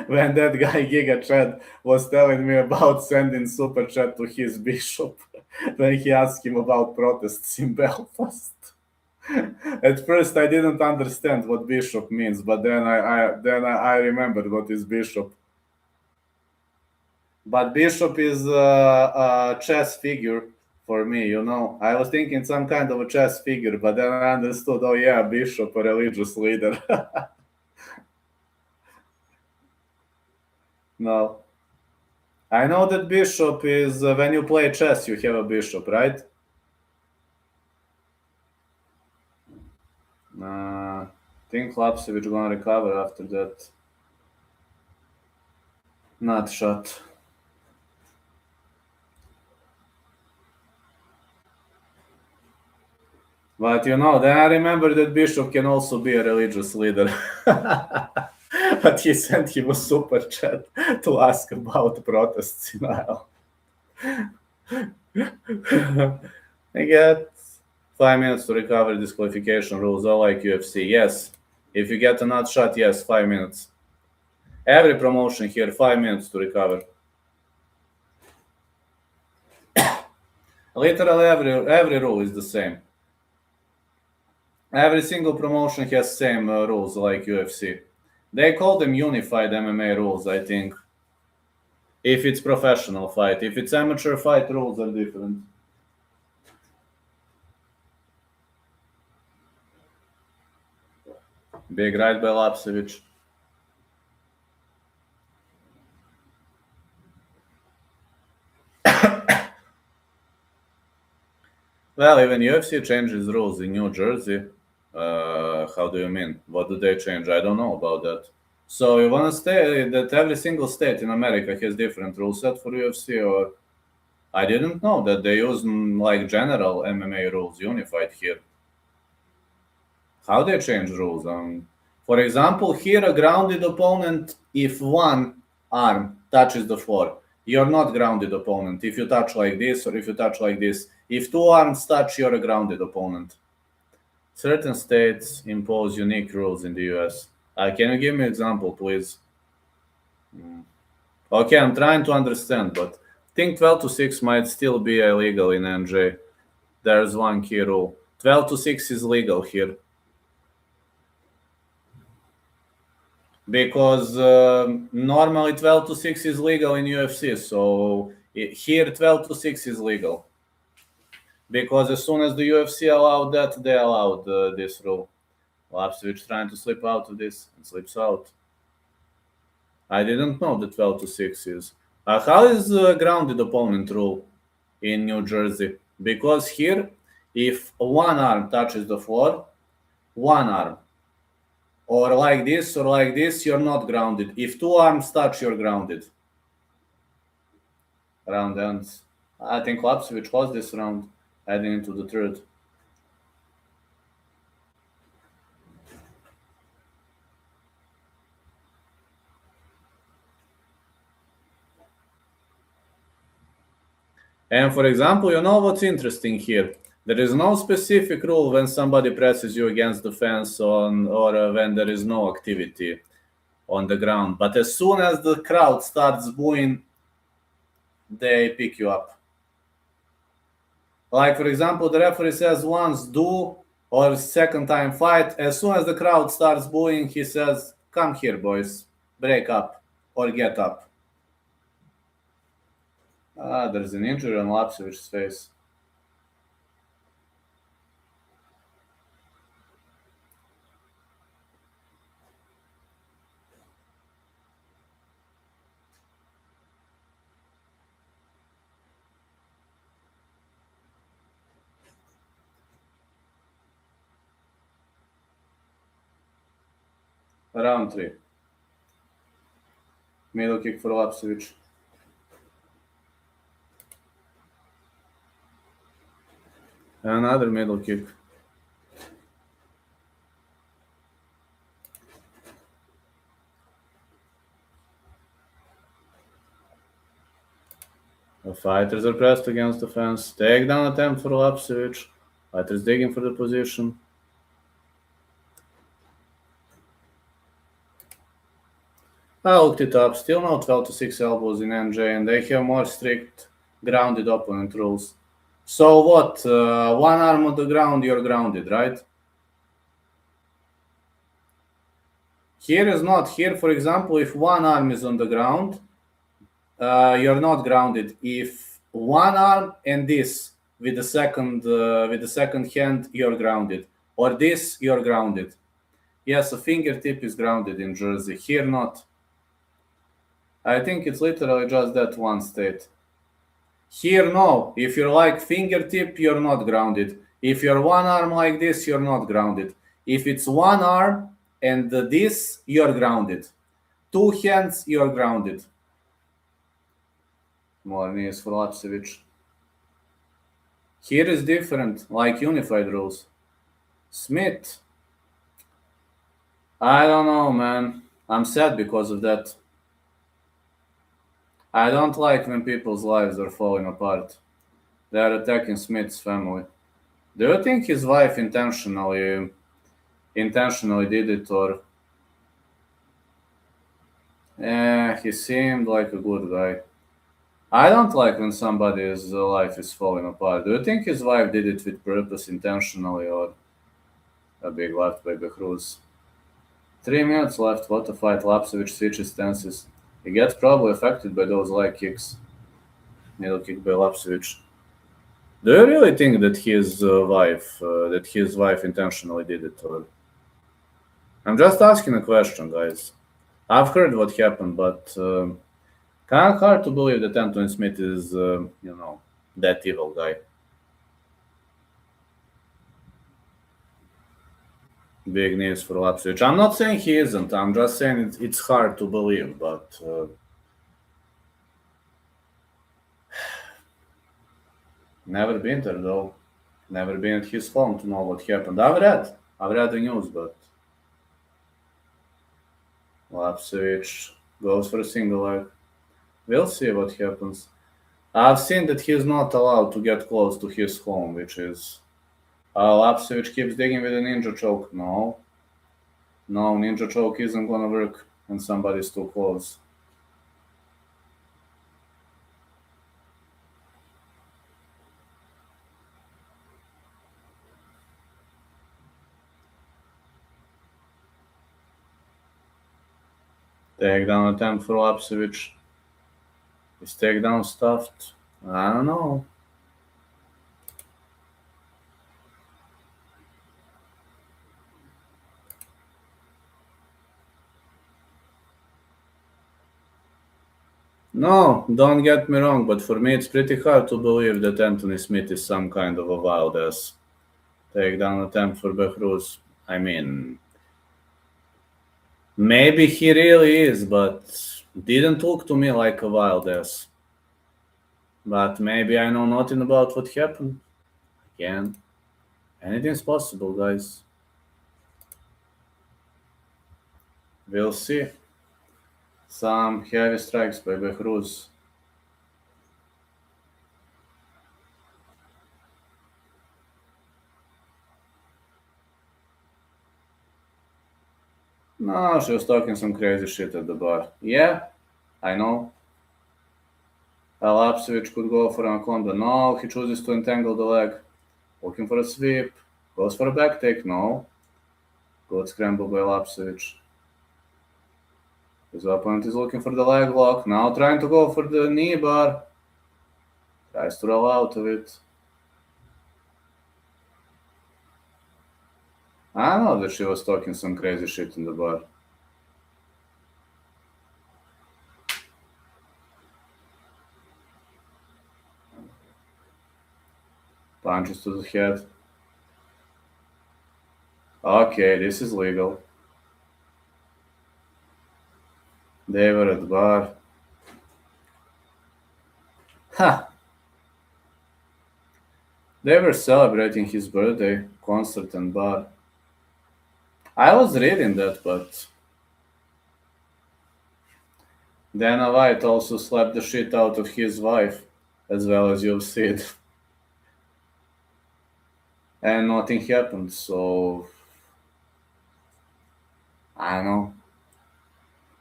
when that guy Giga Chad was telling me about sending super chat to his bishop when he asked him about protests in Belfast. At first, I didn't understand what bishop means, but then I remembered what is bishop. But bishop is a chess figure for me, you know. I was thinking some kind of a chess figure, but then I understood, oh yeah, bishop, a religious leader. No. I know that bishop is when you play chess, you have a bishop, right? Think Lapsevich gonna recover after that. Not shot. But then I remember that bishop can also be a religious leader. But he sent him a super chat to ask about protests in Ireland. I get 5 minutes to recover disqualification rules, all like UFC. Yes. If you get a nut shot, yes, 5 minutes. Every promotion here, 5 minutes to recover. Literally every rule is the same. Every single promotion has same rules like UFC. They call them unified MMA rules, I think. If it's professional fight. If it's amateur fight, rules are different. Big right by Lapsevich. Well, even UFC changes rules in New Jersey. How do you mean? What do they change? I don't know about that. So you want to say that every single state in America has different rule set for UFC, or I didn't know that they use like general MMA rules unified here. How they change rules? For example, here a grounded opponent, if one arm touches the floor, you're not grounded opponent. If you touch like this or if you touch like this, if two arms touch, you're a grounded opponent. Certain states impose unique rules in the US. Can you give me an example, please? Okay, I'm trying to understand, but I think 12 to 6 might still be illegal in NJ. There's one key rule. 12 to 6 is legal here. Because normally 12 to 6 is legal in UFC, so here 12 to 6 is legal. Because as soon as the UFC allowed that, they allowed this rule. Lapsevich trying to slip out of this and slips out. I didn't know that 12 to 6 is. How is grounded opponent rule in New Jersey? Because here, if one arm touches the floor, one arm, or like this, you're not grounded. If two arms touch, you're grounded. Round ends. I think Lapsevich lost this round, heading into the third. And for example, you know what's interesting here? There is no specific rule when somebody presses you against the fence or when there is no activity on the ground. But as soon as the crowd starts booing, they pick you up. Like, for example, the referee says once do or second time fight. As soon as the crowd starts booing, he says, come here, boys, break up or get up. There's an injury on Lapsevich's face. Round 3. Middle kick for Lapsevich. Another middle kick. The fighters are pressed against the fence. Takedown attempt for Lapsevich. Fighters digging for the position. I looked it up. Still no 12 to 6 elbows in NJ, and they have more strict grounded opponent rules. So what? One arm on the ground, you're grounded, right? Here is not. Here, for example, if one arm is on the ground, you're not grounded. If one arm and this with the second hand, you're grounded. Or this, you're grounded. Yes, a fingertip is grounded in Jersey. Here, not. I think it's literally just that one state. Here, no. If you're like fingertip, you're not grounded. If you're one arm like this, you're not grounded. If it's one arm and this, you're grounded. Two hands, you're grounded. More knees for Lapsevich. Here is different, like unified rules. Smith. I don't know, man. I'm sad because of that. I don't like when people's lives are falling apart. They are attacking Smith's family. Do you think his wife intentionally did it, or he seemed like a good guy? I don't like when somebody's life is falling apart. Do you think his wife did it with purpose, intentionally, or a big left by Behruz? 3 minutes left. What a fight. Lapsevich switches stances. He gets probably affected by those leg kicks. Middle kick by Lapsevich. Do you really think that his wife intentionally did it? Or I'm just asking a question, guys. I've heard what happened, but kind of hard to believe that Anthony Smith is, that evil guy. Big news for Lapsevich. I'm not saying he isn't. I'm just saying it's hard to believe, but never been there though. Never been at his home to know what happened. I've read the news, but Lapsevich goes for a single leg. We'll see what happens. I've seen that he's not allowed to get close to his home, which is Lapsevich keeps digging with a ninja choke. No, ninja choke isn't gonna work when somebody's too close. Takedown attempt for Lapsevich. Is takedown stuffed? I don't know. No, don't get me wrong, but for me it's pretty hard to believe that Anthony Smith is some kind of a wild ass. Takedown attempt for Behruz. I mean, maybe he really is, but didn't look to me like a wild ass. But maybe I know nothing about what happened. Again, anything's possible, guys. We'll see. Some heavy strikes by Behruz. No, she was talking some crazy shit at the bar. Yeah, I know. Lapsevich could go for an anaconda. No, he chooses to entangle the leg. Looking for a sweep. Goes for a back take. No. Good scramble by Lapsevich. His opponent is looking for the leg lock. Now trying to go for the knee bar. Tries to roll out of it. I know that she was talking some crazy shit in the bar. Punches to the head. Okay, this is legal. They were at the bar. Ha! They were celebrating his birthday, concert and bar. I was reading that, but Dana White also slapped the shit out of his wife, as well as you've seen. And nothing happened, so I don't know.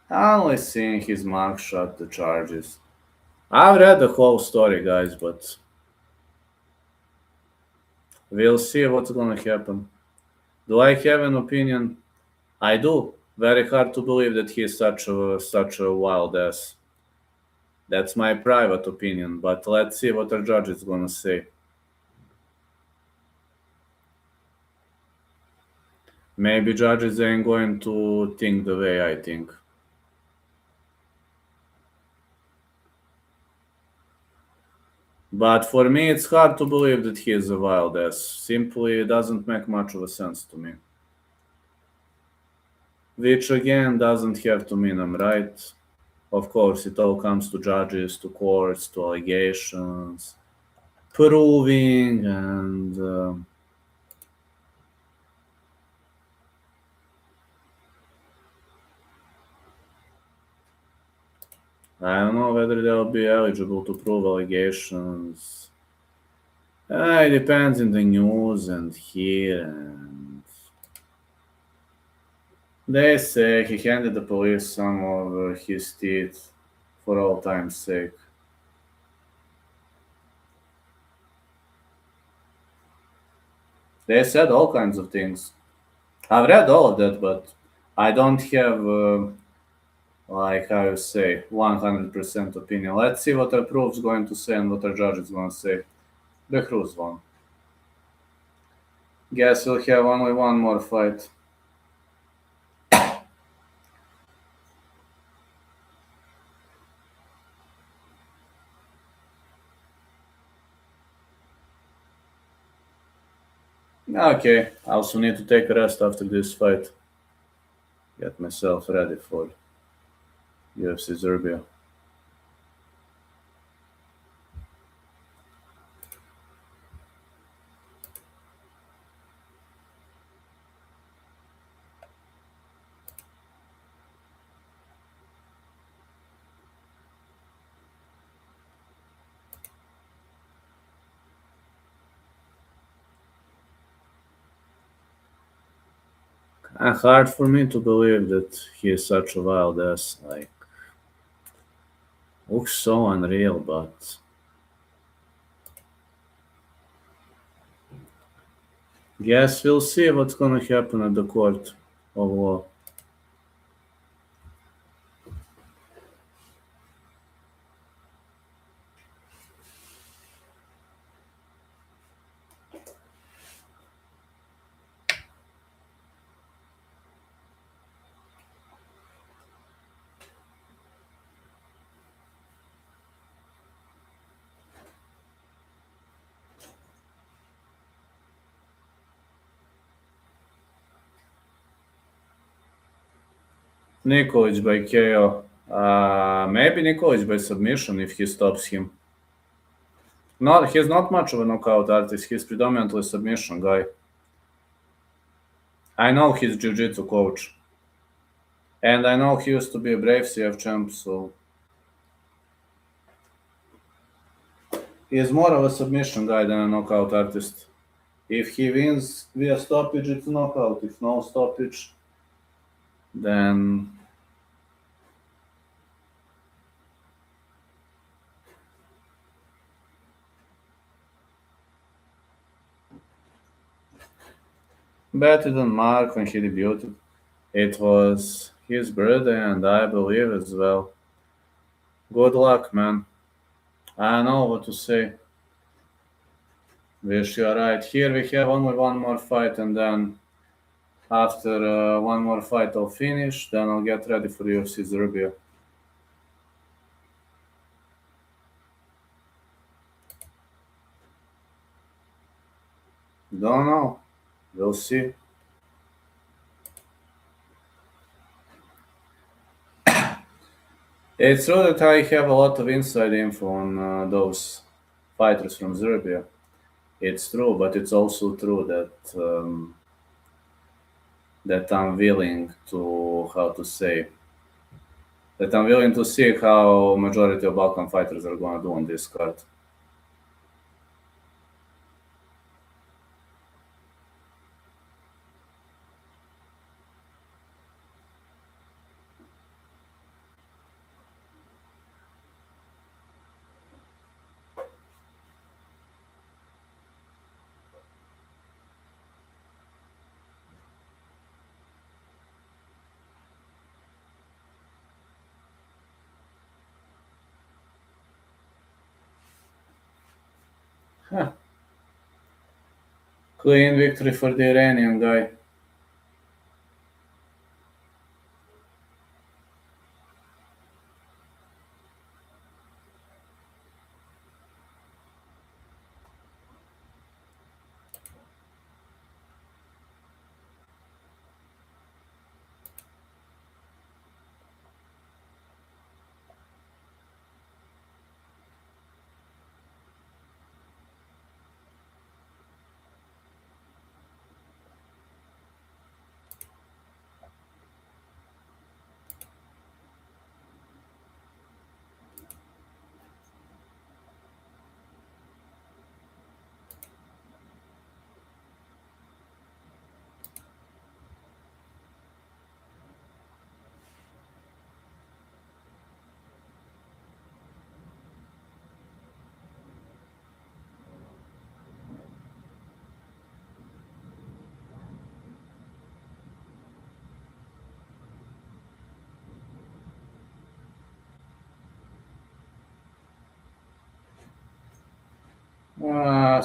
I'm only seeing his mugshot, the charges. I've read the whole story, guys, but we'll see what's gonna happen. Do I have an opinion? I do. Very hard to believe that he's such a wild ass. That's my private opinion, but let's see what our judge is gonna say. Maybe judges ain't going to think the way I think. But for me, it's hard to believe that he is a wild ass. Simply doesn't make much of a sense to me. Which again doesn't have to mean I'm right. Of course, it all comes to judges, to courts, to allegations, proving, and I don't know whether they'll be eligible to prove allegations. It depends in the news and here. And they say he handed the police some of his teeth for all time's sake. They said all kinds of things. I've read all of that, but I don't have, like how you say, 100% opinion. Let's see what our proof's going to say and what our judge is going to say. The Cruz one. Guess we'll have only one more fight. Okay, I also need to take a rest after this fight. Get myself ready for UFC Serbia. Hard for me to believe that he is such a wild ass. Like, looks so unreal, but guess we'll see what's gonna happen at the court of law. Nikolic by KO. Maybe Nikolic by submission if he stops him. Not, he's not much of a knockout artist. He's predominantly submission guy. I know he's jiu-jitsu coach, and I know he used to be a Brave CF champ, so he's more of a submission guy than a knockout artist. If he wins via stoppage, it's a knockout. If no stoppage, then better than Mark when he debuted. It was his birthday, and I believe as well. Good luck, man. I don't know what to say. Wish you are right. Here we have only one more fight, and then after one more fight, I'll finish. Then I'll get ready for UFC Serbia. Don't know. We'll see. It's true that I have a lot of inside info on those fighters from Serbia. It's true, but it's also true that I'm willing to how to say that I'm willing to see how majority of Balkan fighters are gonna do on this card. Huh. Clean victory for the Iranian guy.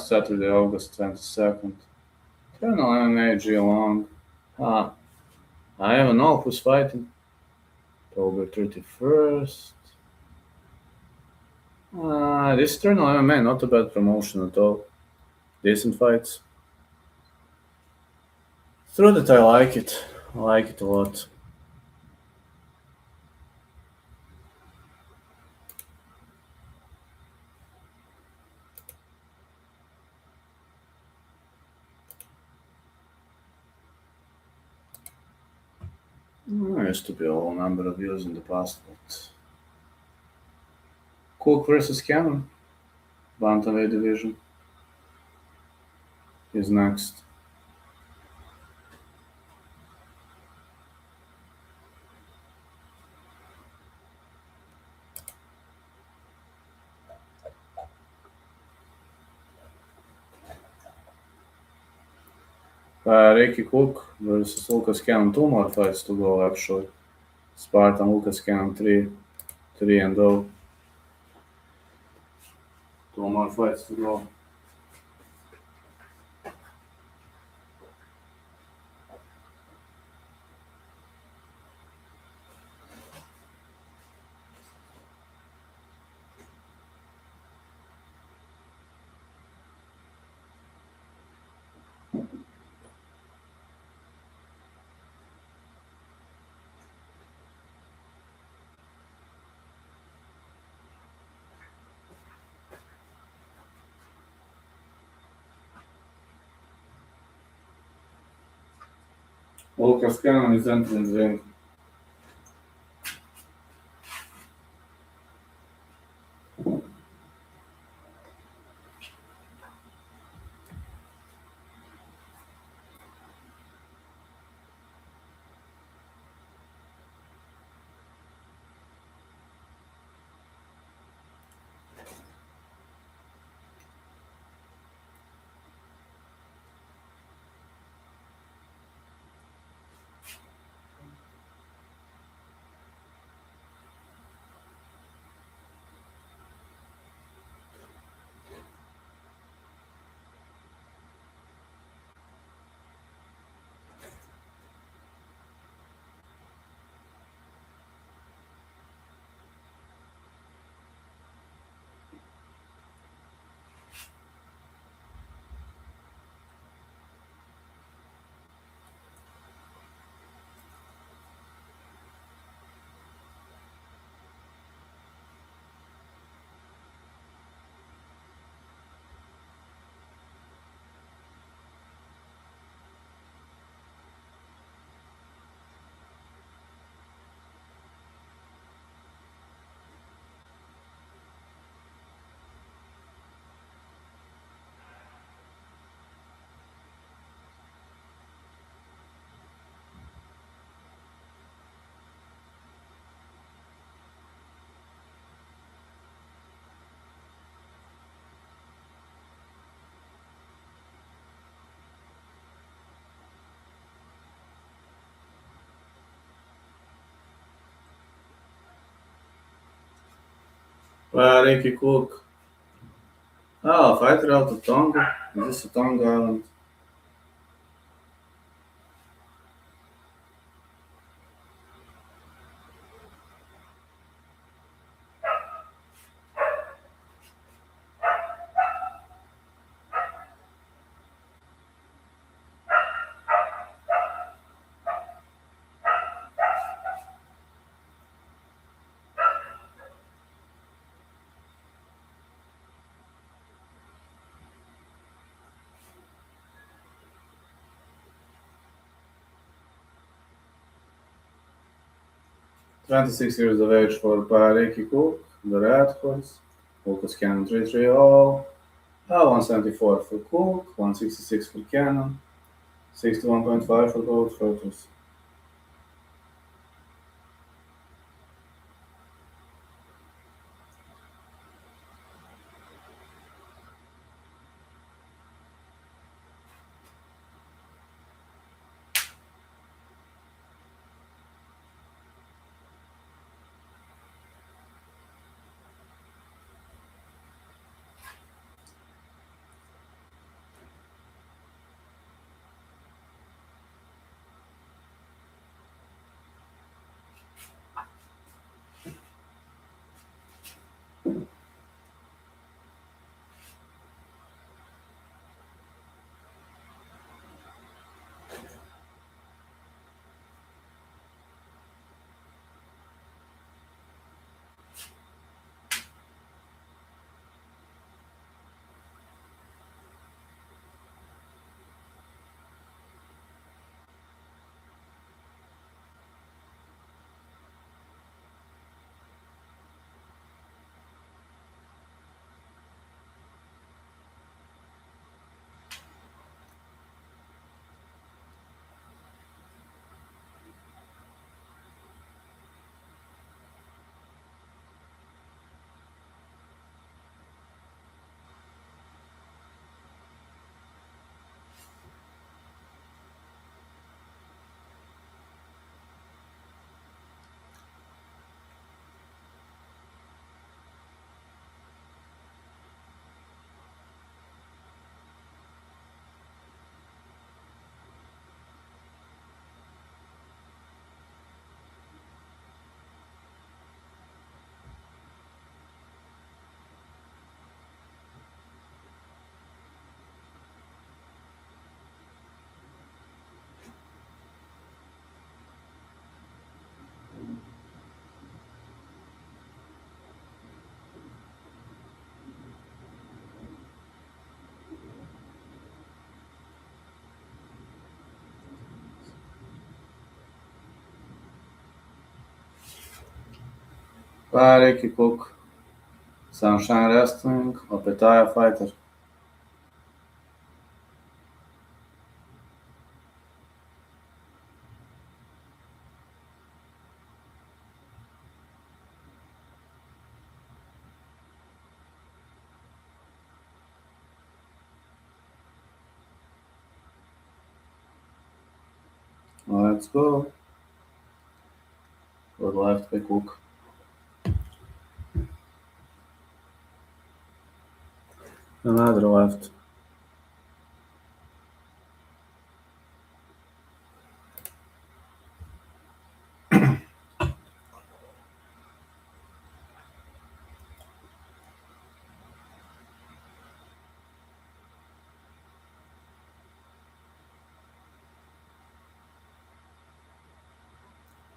Saturday, August 22nd. Eternal MMA G Long. I don't know who's fighting. October 31st. This Eternal MMA, not a bad promotion at all. Decent fights. Through that, I like it. I like it a lot. There used to be a low number of views in the past, but Cook versus Cannon, bantamweight division, is next. Ricky Cook versus Lucas Cannon, two more fights to go actually. Spartan Lucas Cannon 3-0. Two more fights to go. Lucas Cannon is entering the ring. Ricky Cook. Fighter out of Tonga. Is this a Tonga island? "26 years of age for Ricky Cook, the Red Horse. Lucas Cannon 3-3-0. 174 for Cook, 166 for Cannon, 61.5 for both fighters. Ricky cook. Sunshine wrestling or Pattaya fighter. Let's go. Good left by Cook. Another left.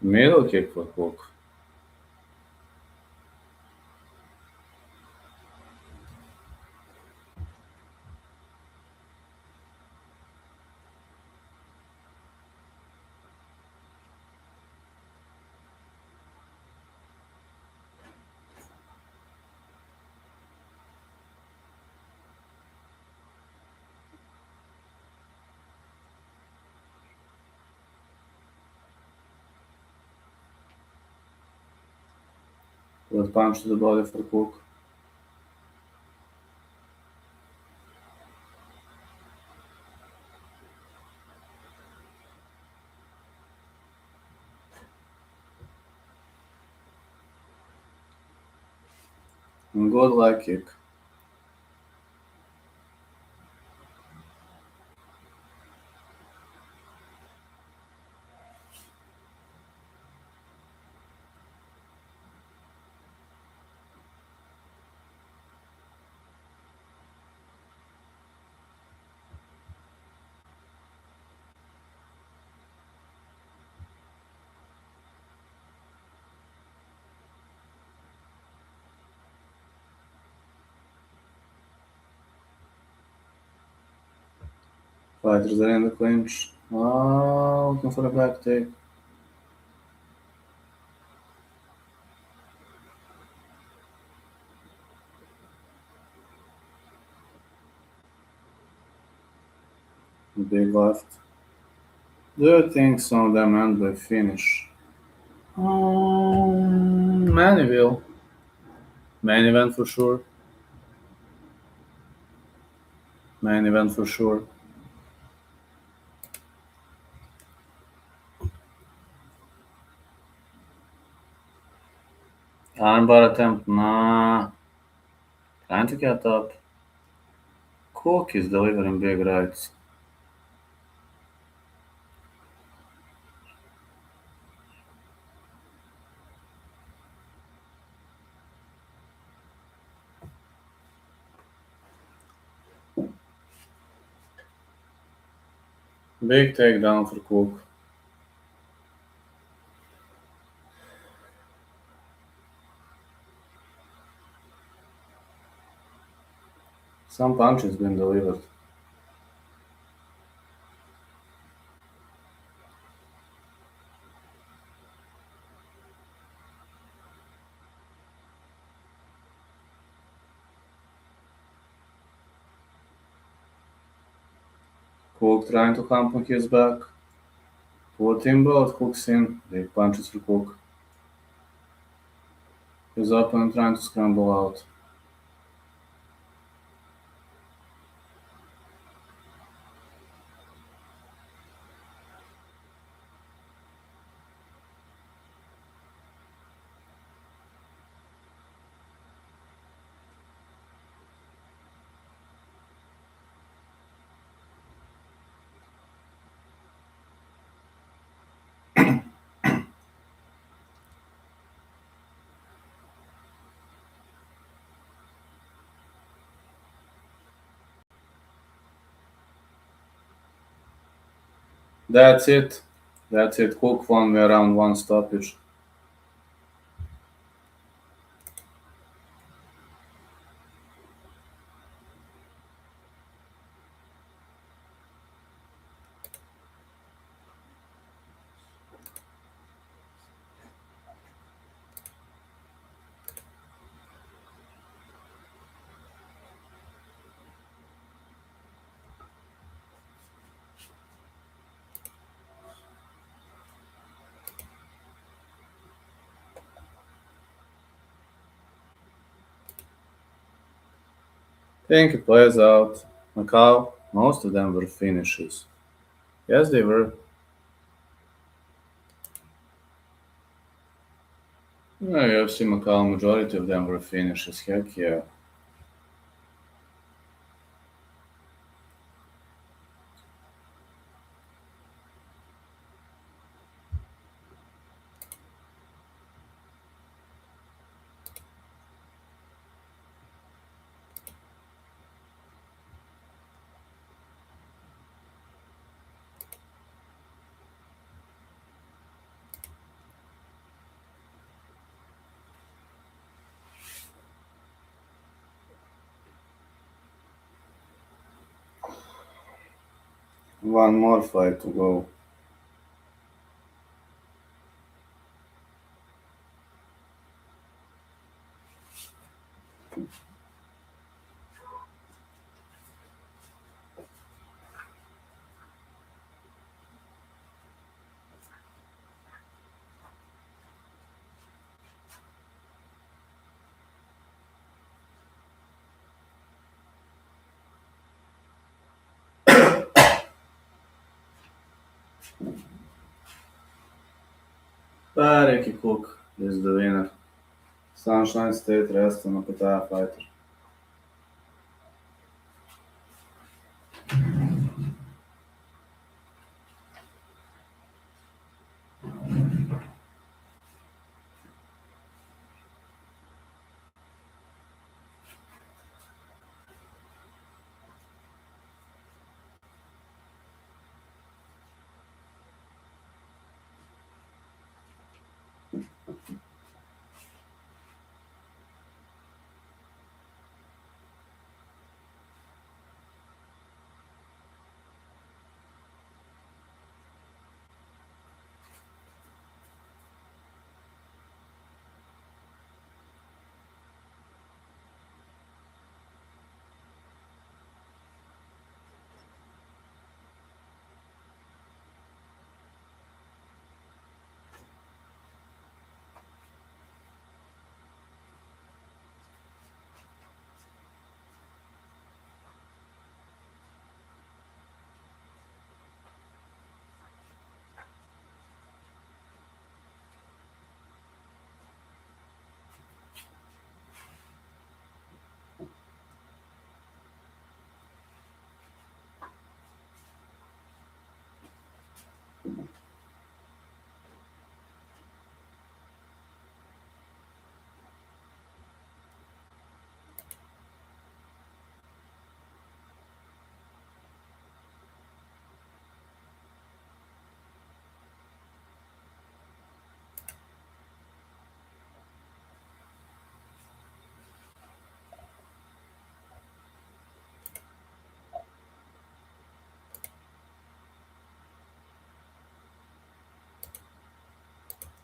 Middle kick for Cook. Good punch to the body for Cook. And good leg kick. Fighters are in the clinch. Oh, looking for a back take. Big left. Do you think some of them end by finish? Many will. Main event for sure. Main event for sure. Armbar attempt. Nah. Trying to get up. Cook is delivering big rights. Big takedown for Cook. Some punches been delivered. Cook trying to hump on his back. Put him both hooks in. Big punches for Cook. His opponent trying to scramble out. That's it. That's it. Cook won by round one stoppage. Pinky plays out. Macau, most of them were finishes. Yes, they were. No, UFC Macau, majority of them were finishes. Heck yeah. One more fight to go. Ricky Cook is the winner. Sunshine State rests on a Qatar fighter.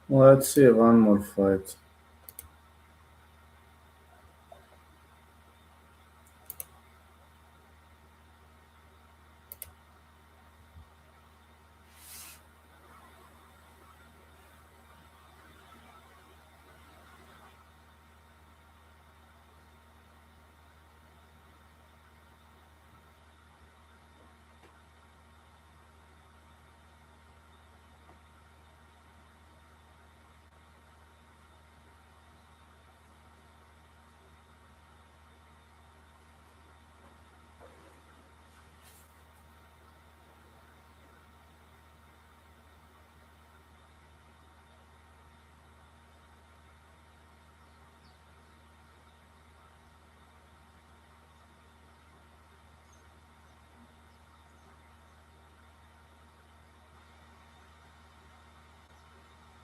Let's see one more fight.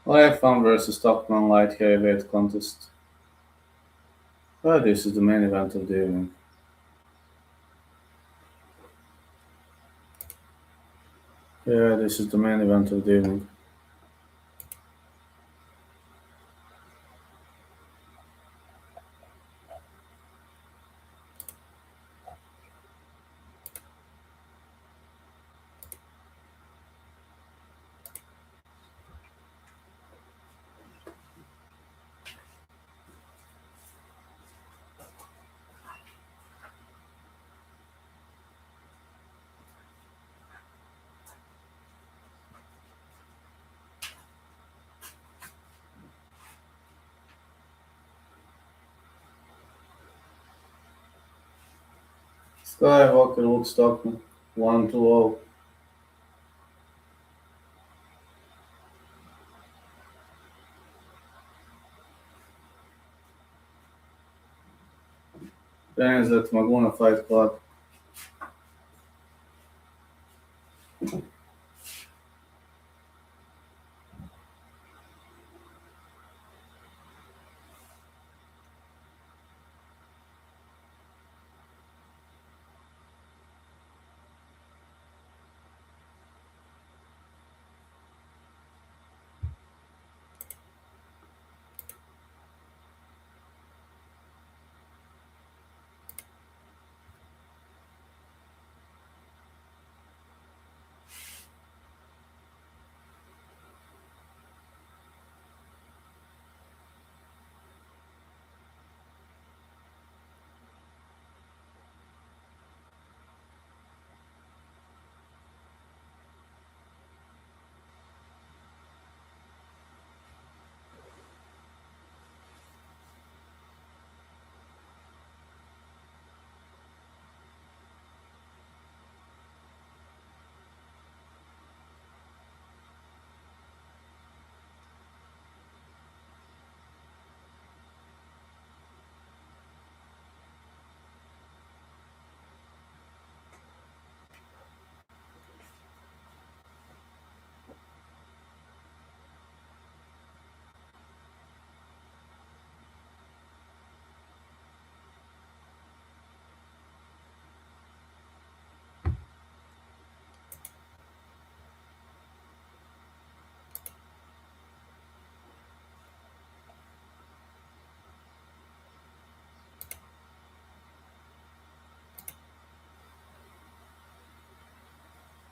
Lapham versus Stockman light heavyweight contest. This is the main event of the evening. Yeah, this is the main event of the evening. Skywalker, Luke Stockman, 1-0. Pénzet, Maguna Fight Club.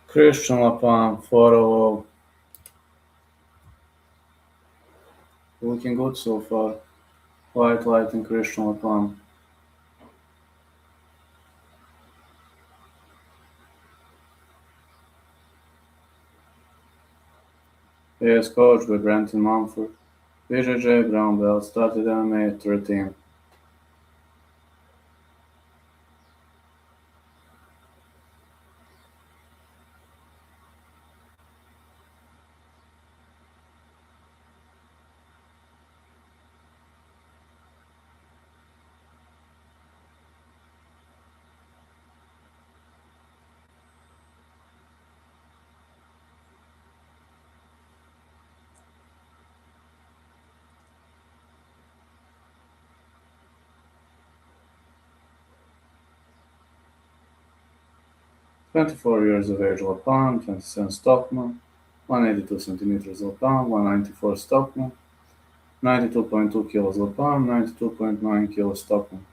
Christian Lapham, 4-0. Looking good so far. White Light and Christian Lapham. He is coached by Brenton Mumford. BJJ brown belt, started MMA at 13. "24 years of age Lapham, 27 Stockman, 182 centimeters Lapham, 194 Stockman, 92.2 kilos Lapham, 92.9 kilos Stockman."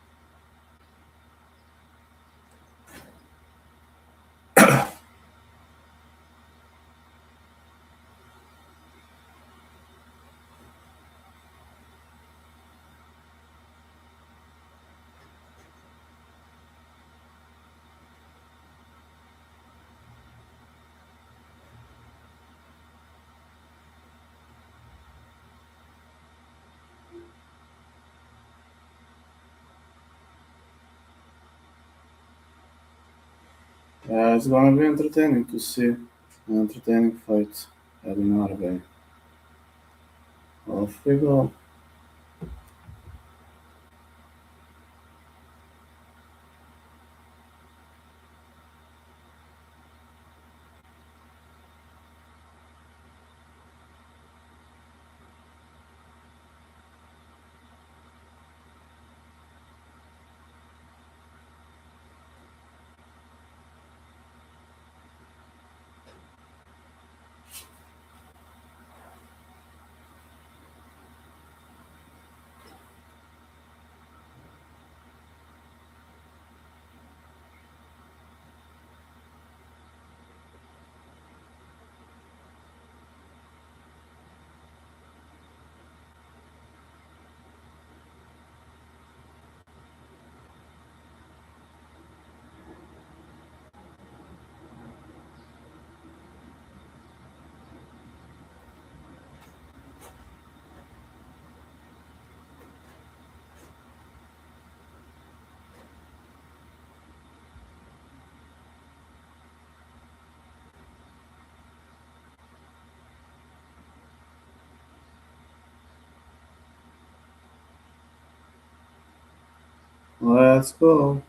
Yeah, it's gonna be entertaining to see an entertaining fight heading our way. Off we go. Let's go.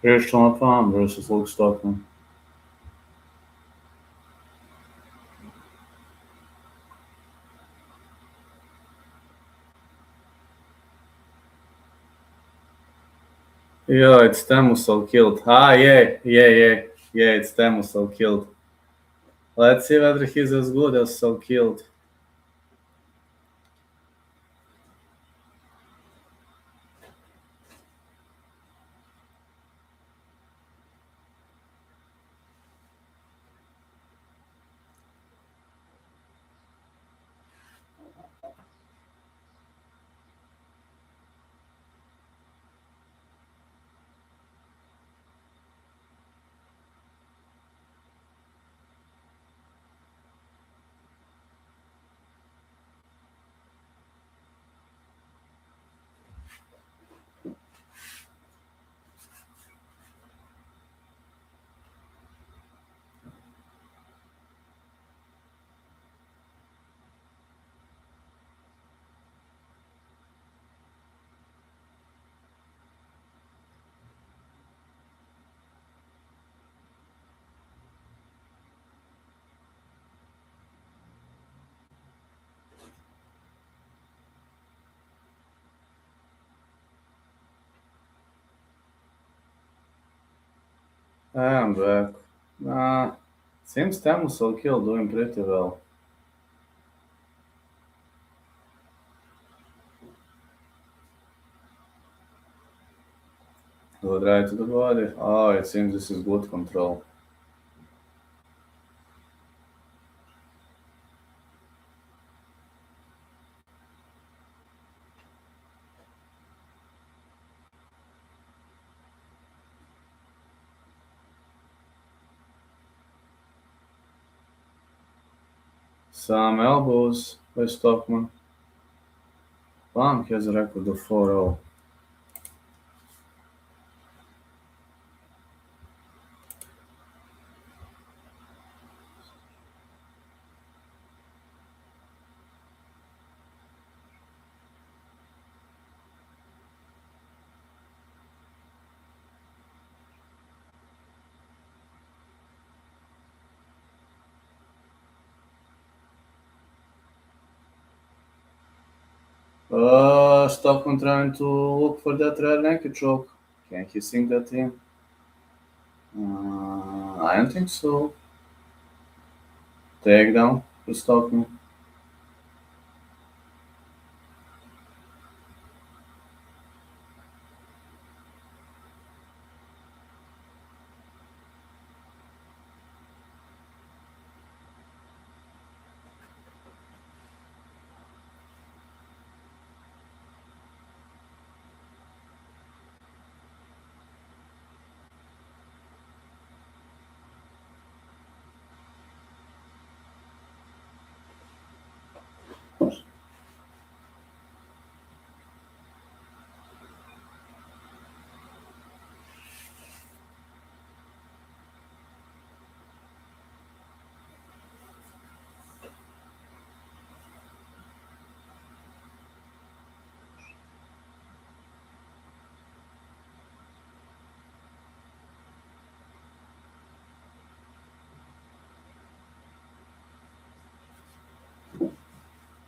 Here's Lapham versus Stockman. Yeah, it's Temusel killed. Yeah, it's Temusel killed. Let's see whether he's as good as Cell killed. I'm back. Seems Temusel killed doing pretty well. Good right to the body. Oh, it seems this is good control. Some elbows by Stockman. Punk has a record of 4-0. Stockman trying to look for that rear naked choke. Can he sink that in? I don't think so. Takedown for Stockman.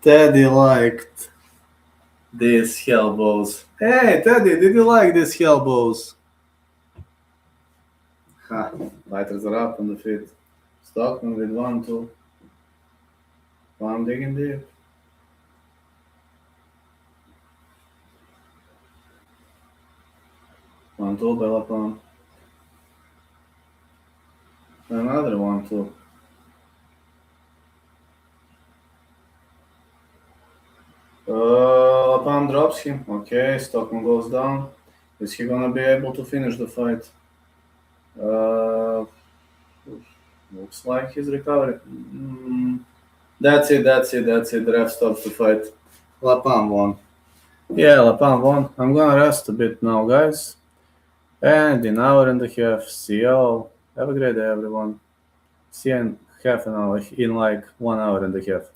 Teddy liked these elbows. Hey, Teddy, did you like these elbows? Ha, fighters are up on the feet. Stockman with 1-2. One digging deep. 1-2 by Lapham. Another one too. Lapham drops him. Okay, Stockman goes down. Is he gonna be able to finish the fight? Looks like he's recovering. That's it. The ref stops the fight. Lapham won. Yeah, Lapham won. I'm gonna rest a bit now, guys. And in an hour and a half, see y'all. Have a great day, everyone. See you in half an hour, in like 1 hour and a half.